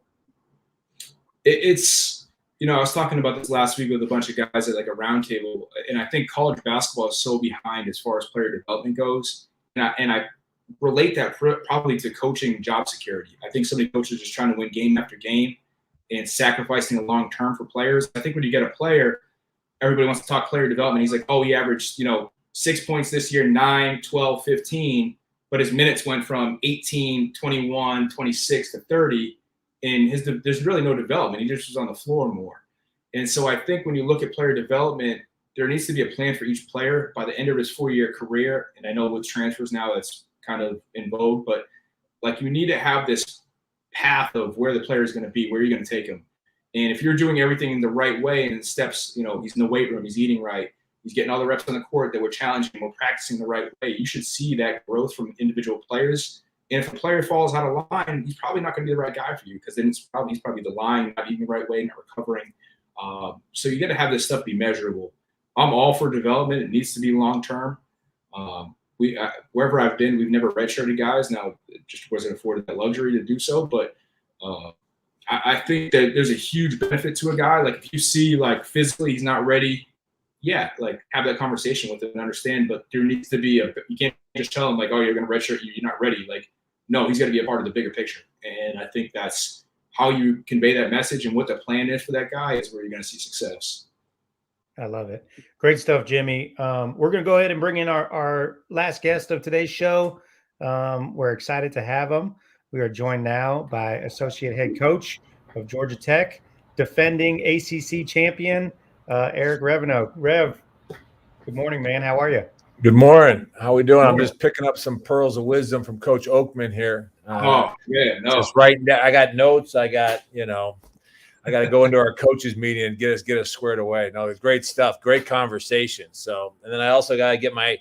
It's, I was talking about this last week with a bunch of guys at like a roundtable, and I think college basketball is so behind as far as player development goes. And I relate that probably to coaching job security. I think so many coaches are just trying to win game after game and sacrificing the long term for players. I think when you get a player, everybody wants to talk player development. He's like, oh, he averaged, 6 points this year, 9, 12, 15, but his minutes went from 18, 21, 26 to 30. And there's really no development. He just was on the floor more. And so I think when you look at player development, there needs to be a plan for each player by the end of his 4-year career. And I know with transfers now that's kind of in vogue, but like you need to have this path of where the player is going to be, where you're going to take him. And if you're doing everything in the right way and steps, he's in the weight room, he's eating right, he's getting all the reps on the court that we're challenging, we're practicing the right way, you should see that growth from individual players. And if a player falls out of line, he's probably not going to be the right guy for you, because then he's probably the line, not eating the right way, not recovering. So you got to have this stuff be measurable. I'm all for development. It needs to be long term. Wherever I've been, we've never redshirted guys. Now, it just wasn't afforded that luxury to do so. But I think that there's a huge benefit to a guy. Like if you see like physically he's not ready, yeah, like have that conversation with him and understand. But there needs to be you can't just tell him like, oh, you're going to redshirt you, you're not ready. Like, no, he's got to be a part of the bigger picture. And I think that's how you convey that message, and what the plan is for that guy is where you're going to see success. I love it. Great stuff, Jimmie. We're going to go ahead and bring in our last guest of today's show. We're excited to have him. We are joined now by Associate Head Coach of Georgia Tech, defending ACC champion, Eric Reveno. Rev, good morning, man. How are you? Good morning. How we doing? I'm just picking up some pearls of wisdom from Coach Oakman here. Just writing down. I got notes. I got to go into our coaches meeting and get us squared away. No, it's great stuff. Great conversation. So, and then I also got to get my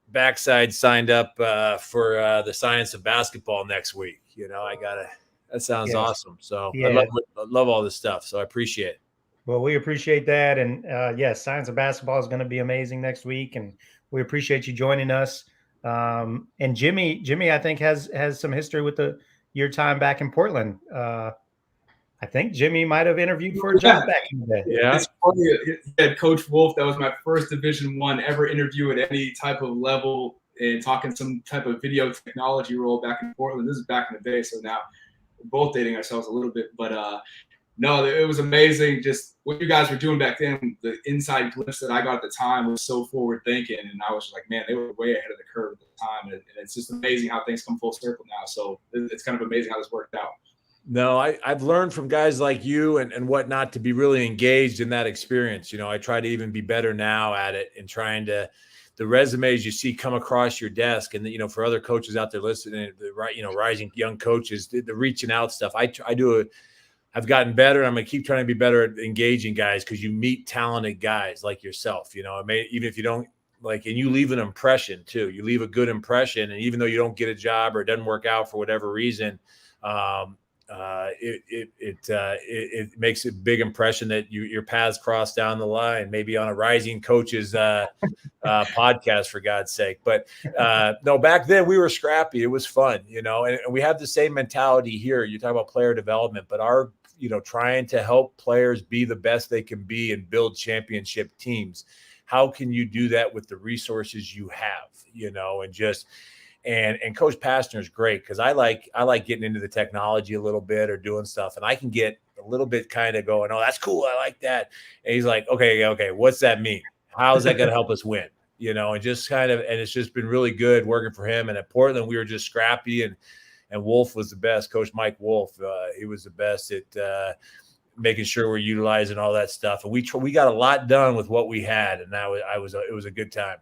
backside signed up for the science of basketball next week. That sounds awesome. So yeah. I love all this stuff. So I appreciate it. Well, we appreciate that. And yes, science of basketball is going to be amazing next week. And we appreciate you joining us. And Jimmie, I think has some history with your time back in Portland. I think Jimmie might have interviewed for a job back in the day. Yeah, it's funny. Yeah, Coach Wolf, that was my first Division I ever interview at any type of level, and talking some type of video technology role back in Portland. This is back in the day, so now we're both dating ourselves a little bit. But no, it was amazing. Just what you guys were doing back then, the inside glimpse that I got at the time was so forward thinking, and I was like, man, they were way ahead of the curve at the time, and it's just amazing how things come full circle now. So it's kind of amazing how this worked out. No, I've learned from guys like you and whatnot to be really engaged in that experience. I try to even be better now at it, and trying to the resumes you see come across your desk, and for other coaches out there listening, rising young coaches, the reaching out stuff. I've gotten better. I'm going to keep trying to be better at engaging guys, because you meet talented guys like yourself. Even if you don't and you leave an impression too. You leave a good impression, and even though you don't get a job or it doesn't work out for whatever reason, it makes a big impression that your paths cross down the line, maybe on a rising coaches podcast, for God's sake. But no, back then we were scrappy. It was fun, and we have the same mentality here. You talk about player development, but our trying to help players be the best they can be and build championship teams. How can you do that with the resources you have, and Coach Pastner is great, because I like getting into the technology a little bit or doing stuff, and I can get a little bit kind of going, oh, that's cool, I like that. And he's like, okay, what's that mean? How is that going to help us win? And just and it's just been really good working for him. And at Portland, we were just scrappy, and Wolf was the best. Coach Mike Wolf, he was the best at making sure we're utilizing all that stuff. And we got a lot done with what we had, and it was a good time.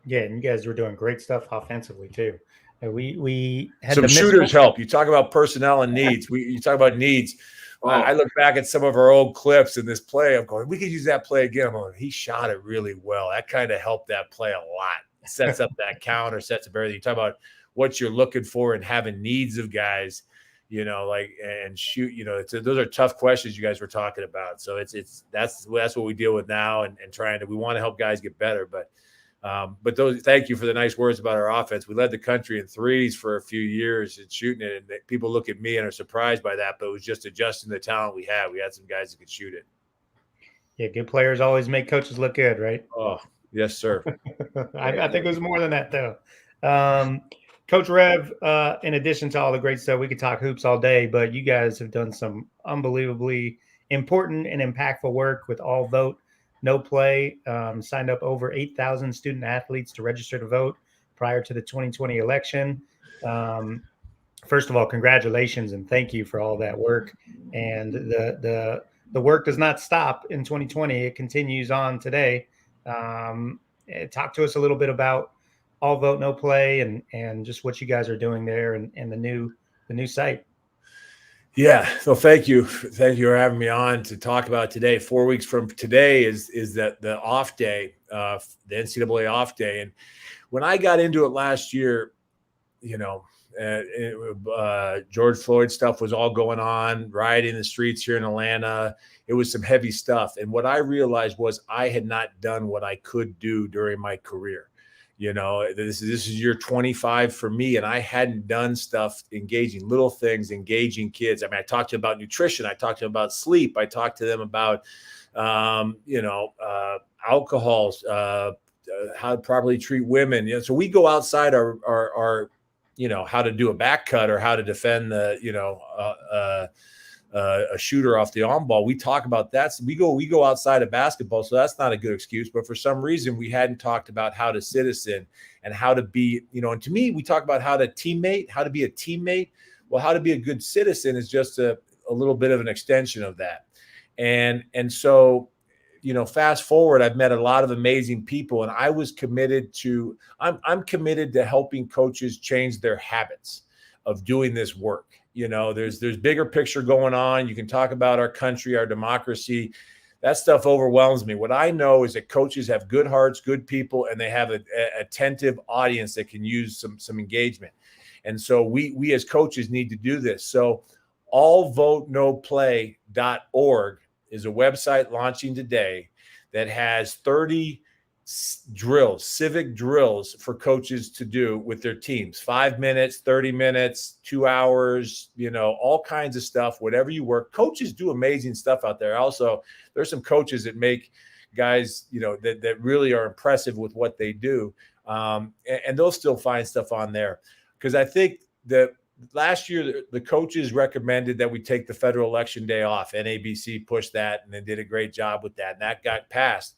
Yeah, and you guys were doing great stuff offensively too. And we had some shooters help. You talk about personnel and needs. You talk about needs. I look back at some of our old clips in this play. I'm going, we could use that play again. I'm going, he shot it really well. That kind of helped that play a lot. It sets up that counter, sets up everything. You talk about what you're looking for and having needs of guys, and shoot. Those are tough questions you guys were talking about. So that's what we deal with now, and trying to. We want to help guys get better, but. But thank you for the nice words about our offense. We led the country in threes for a few years and shooting it. And people look at me and are surprised by that, but it was just adjusting the talent we had. We had some guys that could shoot it. Yeah, good players always make coaches look good, right? Oh, yes, sir. I think it was more than that, though. Coach Rev, in addition to all the great stuff, we could talk hoops all day, but you guys have done some unbelievably important and impactful work with All Vote, No Play. Signed up over 8,000 student athletes to register to vote prior to the 2020 election. First of all, congratulations and thank you for all that work. And the work does not stop in 2020; it continues on today. Talk to us a little bit about All Vote No Play and just what you guys are doing there and the new site. Yeah. So thank you for having me on to talk about today. 4 weeks from today is that the off day, the NCAA off day. And when I got into it last year, George Floyd stuff was all going on, rioting in the streets here in Atlanta. It was some heavy stuff. And what I realized was I had not done what I could do during my career. This is year 25 for me, and I hadn't done stuff engaging little things, engaging kids. I mean, I talked to them about nutrition. I talked to them about sleep. I talked to them about, alcohols, how to properly treat women. So we go outside our how to do a back cut or how to defend a shooter off the on ball. We talk about that. So we go outside of basketball. So that's not a good excuse, but for some reason we hadn't talked about how to citizen and how to be, and to me, we talk about how to be a teammate. Well, how to be a good citizen is just a little bit of an extension of that. And so, fast forward, I've met a lot of amazing people, and I was committed to, I'm committed to helping coaches change their habits of doing this work. There's bigger picture going on. You can talk about our country, our democracy. That stuff overwhelms me. What I know is that coaches have good hearts, good people, and they have an attentive audience that can use some engagement. And so we as coaches need to do this. So allvotenoplay.org is a website launching today that has 30 drills, civic drills for coaches to do with their teams. 5 minutes, 30 minutes, 2 hours, all kinds of stuff, whatever you work. Coaches do amazing stuff out there. Also, there's some coaches that make guys, that really are impressive with what they do. And they'll still find stuff on there. Because I think that last year, the coaches recommended that we take the federal election day off. NABC pushed that, and they did a great job with that. And that got passed.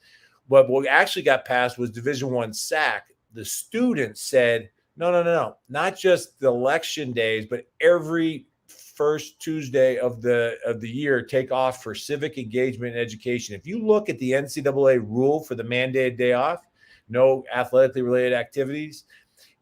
But what actually got passed was Division I SAC. The students said, no, not just the election days, but every first Tuesday of the year, take off for civic engagement and education. If you look at the NCAA rule for the mandated day off, no athletically related activities,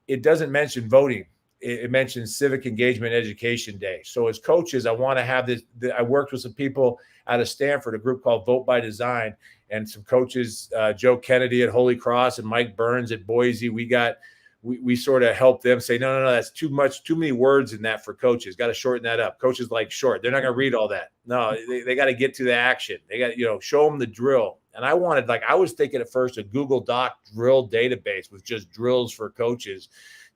it doesn't mention voting. It mentions civic engagement education day. So as coaches, I want to have this. I worked with some people out of Stanford, a group called Vote by Design, and some coaches, Joe Kennedy at Holy Cross and Mike Burns at Boise. We sort of helped them say, no, that's too many words in that for coaches. Got to shorten that up. Coaches like short. They're not going to read all that. No, they got to get to the action. They got, show them the drill. And I was thinking at first a Google Doc drill database with just drills for coaches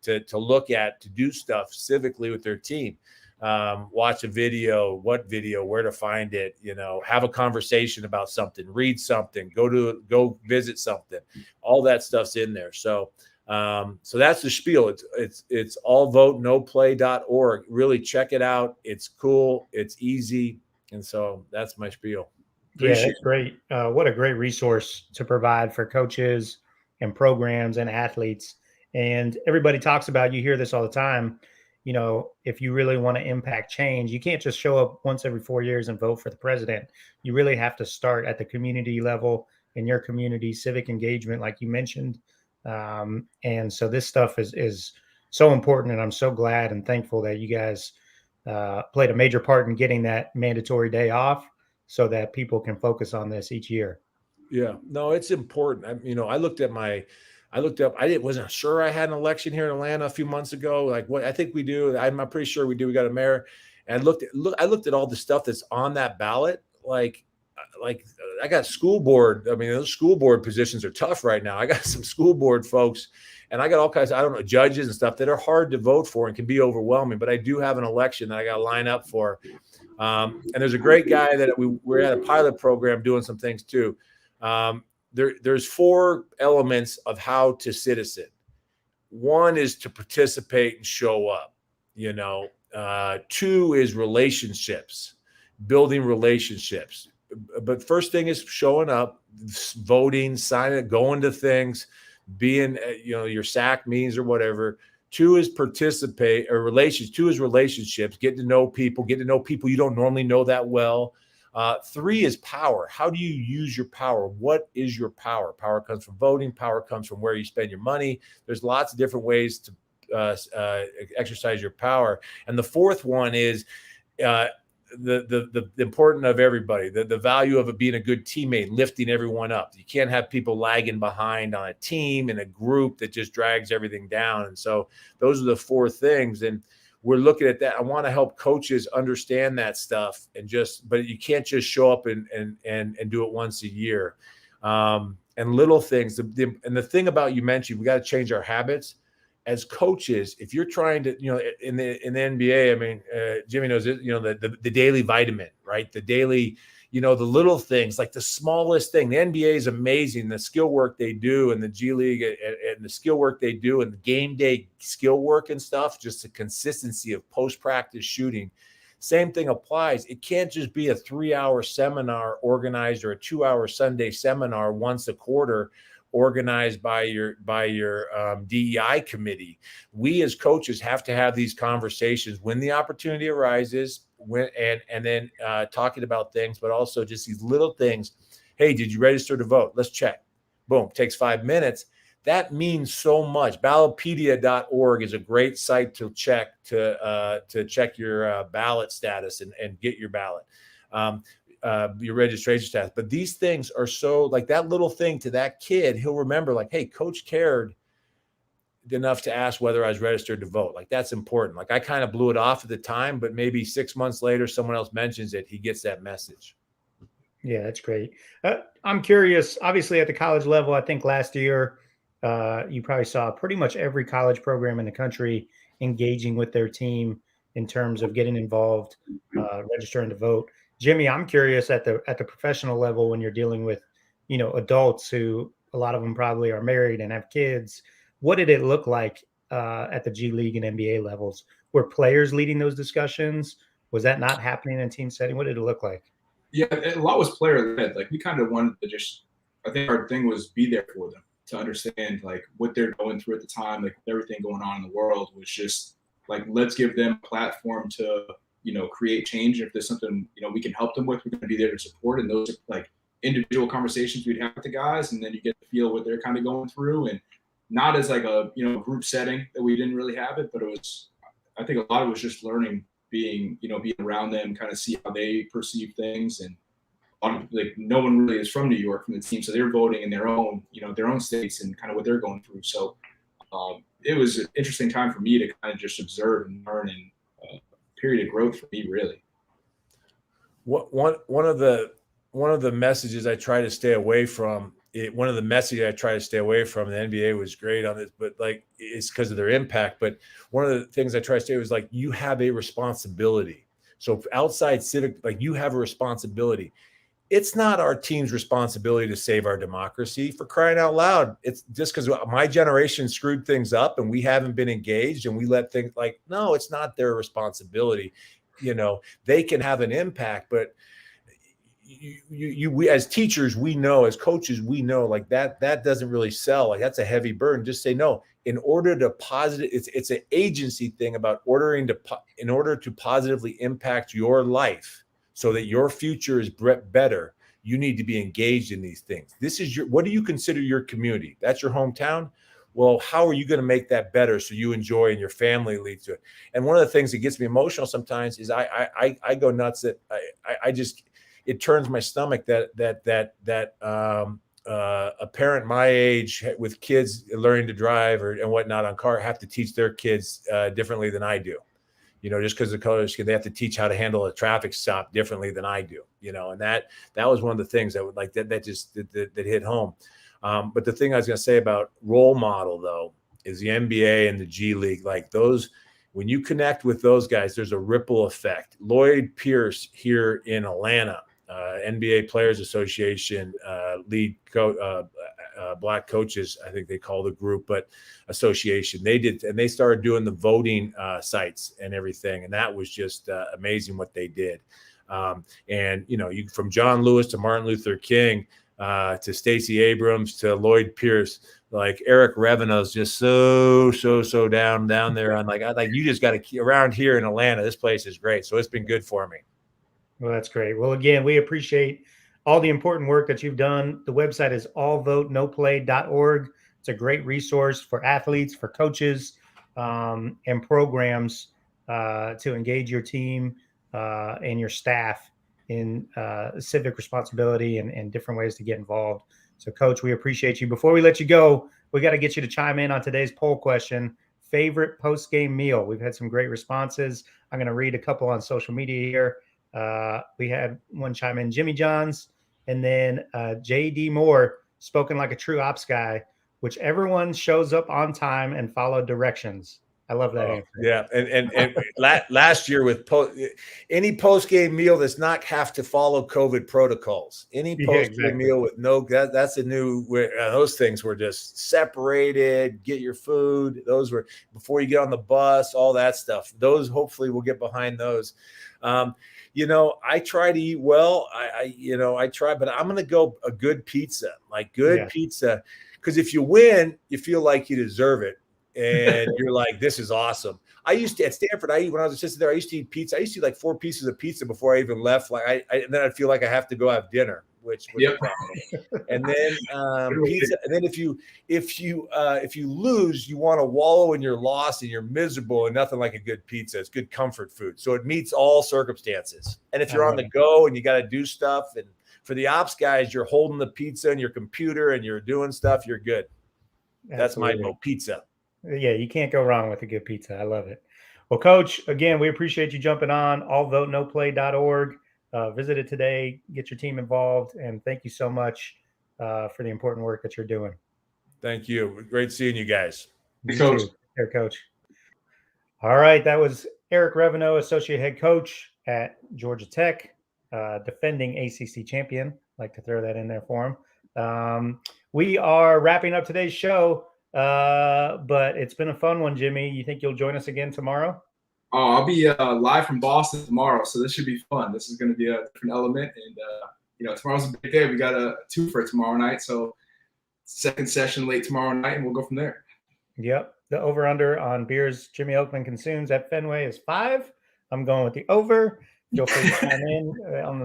to look at, to do stuff civically with their team. Watch a video, what video, where to find it, have a conversation about something, read something, go visit something. All that stuff's in there. So that's the spiel. It's allvotenoplay.org. Really check it out. It's cool. It's easy. And so that's my spiel. Yeah, that's great. What a great resource to provide for coaches and programs and athletes. And everybody talks about, you hear this all the time, if you really want to impact change, you can't just show up once every 4 years and vote for the president. You really have to start at the community level in your community, civic engagement, like you mentioned. And so this stuff is so important. And I'm so glad and thankful that you guys played a major part in getting that mandatory day off so that people can focus on this each year. Yeah, no, it's important. I wasn't sure I had an election here in Atlanta a few months ago. Like what I think we do. I'm pretty sure we do. We got a mayor, and I looked at all the stuff that's on that ballot. Like like I got school board. I mean, those school board positions are tough right now. I got some school board folks, and I got all kinds of, I don't know, judges and stuff that are hard to vote for and can be overwhelming. But I do have an election that I got to line up for. And there's a great guy that we're at a pilot program doing some things too. There's 4 elements of how to citizen. One is to participate and show up. 2 is relationships, building relationships. But first thing is showing up, voting, signing, going to things, being, your SAC meetings or whatever. 2 is participate or relations. 2 is relationships, getting to know people you don't normally know that well. 3 is power. How do you use your power? What is your power? Power comes from voting. Power comes from where you spend your money. There's lots of different ways to exercise your power. And the 4th one is the important of everybody, the value of it being a good teammate, lifting everyone up. You can't have people lagging behind on a team and a group that just drags everything down. And so those are the 4 things. And we're looking at that. I want to help coaches understand that stuff but you can't just show up and do it once a year. And little things. And the thing about, you mentioned, we got to change our habits. As coaches, if you're trying to, in the NBA, I mean, Jimmie knows it, the daily vitamin, right? The daily, the little things, like the smallest thing. The NBA is amazing. The skill work they do in the G League and the skill work they do and the game day skill work and stuff, just the consistency of post-practice shooting. Same thing applies. It can't just be a 3-hour seminar organized or a 2-hour Sunday seminar once a quarter organized by your DEI committee. We as coaches have to have these conversations when the opportunity arises, and then talking about things, but also just these little things. Hey, did you register to vote? Let's check. Boom, takes 5 minutes. That means so much. Ballotpedia.org is a great site to check your ballot status and get your ballot. Your registration status. But these things are so, like, that little thing to that kid, he'll remember, like, hey, coach cared enough to ask whether I was registered to vote. Like, that's important. Like, I kind of blew it off at the time, but maybe 6 months later, someone else mentions it, he gets that message. Yeah, that's great. I'm curious, obviously at the college level, I think last year you probably saw pretty much every college program in the country engaging with their team in terms of getting involved, registering to vote. Jimmie, I'm curious at the professional level, when you're dealing with, adults who, a lot of them probably are married and have kids. What did it look like at the G League and NBA levels? Were players leading those discussions? Was that not happening in team setting? What did it look like? Yeah, a lot was player led. Like, we kind of wanted to just, I think our thing was be there for them, to understand like what they're going through at the time, like everything going on in the world was just like, let's give them a platform to, create change. If there's something, we can help them with, we're going to be there to support. And those are like individual conversations we'd have with the guys. And then you get to feel what they're kind of going through, and not as like a, group setting that we didn't really have it, but I think a lot of it was just learning, being around them, kind of see how they perceive things. And like, no one really is from New York from the team, so they're voting in their own states and kind of what they're going through. So it was an interesting time for me to kind of just observe and learn, and period of growth for me, really. One of the messages I try to stay away from. One of the messages I try to stay away from. The NBA was great on this, but like, it's because of their impact. But one of the things I try to stay was like, you have a responsibility. So outside civic, like, you have a responsibility. It's not our team's responsibility to save our democracy, for crying out loud. It's just because my generation screwed things up and we haven't been engaged, and we let things, like, no, it's not their responsibility. They can have an impact, but we as teachers, we know, as coaches, we know, like, that doesn't really sell. Like, that's a heavy burden. Just say no. In order to it's an agency thing about in order to positively impact your life, so that your future is better, you need to be engaged in these things. This is what do you consider your community? That's your hometown. Well, how are you going to make that better so you enjoy and your family leads to it? And one of the things that gets me emotional sometimes is I go nuts that I just, it turns my stomach that a parent my age with kids learning to drive and whatnot on car have to teach their kids differently than I do. just because the colors, they have to teach how to handle a traffic stop differently than I do, and that was one of the things that would like that just that hit home. But the thing I was going to say about role model though is the NBA and the G League, like those. When you connect with those guys, there's a ripple effect. Lloyd Pierce here in Atlanta, NBA Players Association lead black coaches, I think they call the group, but association. They did, and they started doing the voting sites and everything, and that was just amazing what they did. And you from John Lewis to Martin Luther King to Stacey Abrams to Lloyd Pierce. Like Eric Revenau's just so down there on like you just got to around here in Atlanta. This place is great, so it's been good for me. Well, that's great. Well, again, we appreciate all the important work that you've done. The website is allvotenoplay.org. It's a great resource for athletes, for coaches, and programs to engage your team and your staff in civic responsibility and different ways to get involved. So, Coach, we appreciate you. Before we let you go, we got to get you to chime in on today's poll question. Favorite post-game meal? We've had some great responses. I'm going to read a couple on social media here. We had one chime in, Jimmy John's, and then J.D. Moore, spoken like a true ops guy, whichever one shows up on time and follow directions. I love that answer. Yeah, and last year with any post game meal does not have to follow COVID protocols. Any post game meal with that's a new. Those things were just separated. Get your food. Those were before you get on the bus. All that stuff. Those hopefully we'll get behind those. I try to eat well. I try, but I'm going to go a good pizza, pizza, because if you win, you feel like you deserve it. And you're like, this is awesome. I used to at Stanford. When I was assistant there, I used to eat pizza. I used to eat like 4 pieces of pizza before I even left. Like and then I feel like I have to go have dinner, which was a problem. And then pizza. And then if you lose, you want to wallow in your loss and you're miserable. And nothing like a good pizza. It's good comfort food. So it meets all circumstances. And if you're on the go and you got to do stuff, and for the ops guys, you're holding the pizza and your computer and you're doing stuff, you're good. That's my vote. Pizza. Yeah, you can't go wrong with a good pizza. I love it. Well, Coach, again, we appreciate you jumping on allvotenoplay.org. Visit it today, get your team involved, and thank you so much for the important work that you're doing. Thank you. Great seeing you guys. Coach. Here, Coach. All right, that was Eric Revenau, Associate Head Coach at Georgia Tech, defending ACC champion. Like to throw that in there for him. We are wrapping up today's show. But it's been a fun one, Jimmy. You think you'll join us again tomorrow? Oh, I'll be live from Boston tomorrow, so this should be fun. This is going to be a different element, and tomorrow's a big day. We got a 2 for tomorrow night, so second session late tomorrow night, and we'll go from there. Yep, the over/under on beers Jimmy Oakman consumes at Fenway is 5. I'm going with the over. Feel free to chime in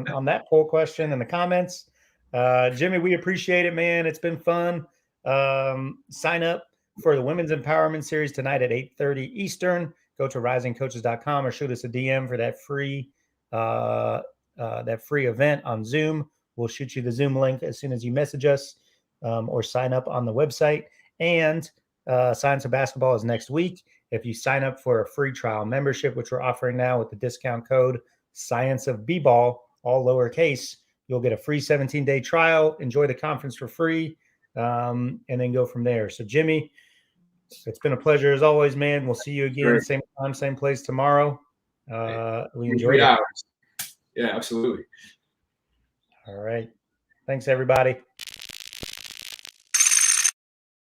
on that poll question in the comments. Jimmy, we appreciate it, man. It's been fun. Sign up for the Women's Empowerment Series tonight at 8:30 Eastern. Go to risingcoaches.com or shoot us a DM for that free event on Zoom. We'll shoot you the Zoom link as soon as you message us, or sign up on the website. And Science of Basketball is next week. If you sign up for a free trial membership, which we're offering now with the discount code Science of B-Ball, all lowercase, you'll get a free 17-day trial. Enjoy the conference for free. And then go from there. So, Jimmy, it's been a pleasure as always, man. We'll see you again, Great. Same time, same place tomorrow. We enjoyed it. Yeah, absolutely. All right. Thanks, everybody.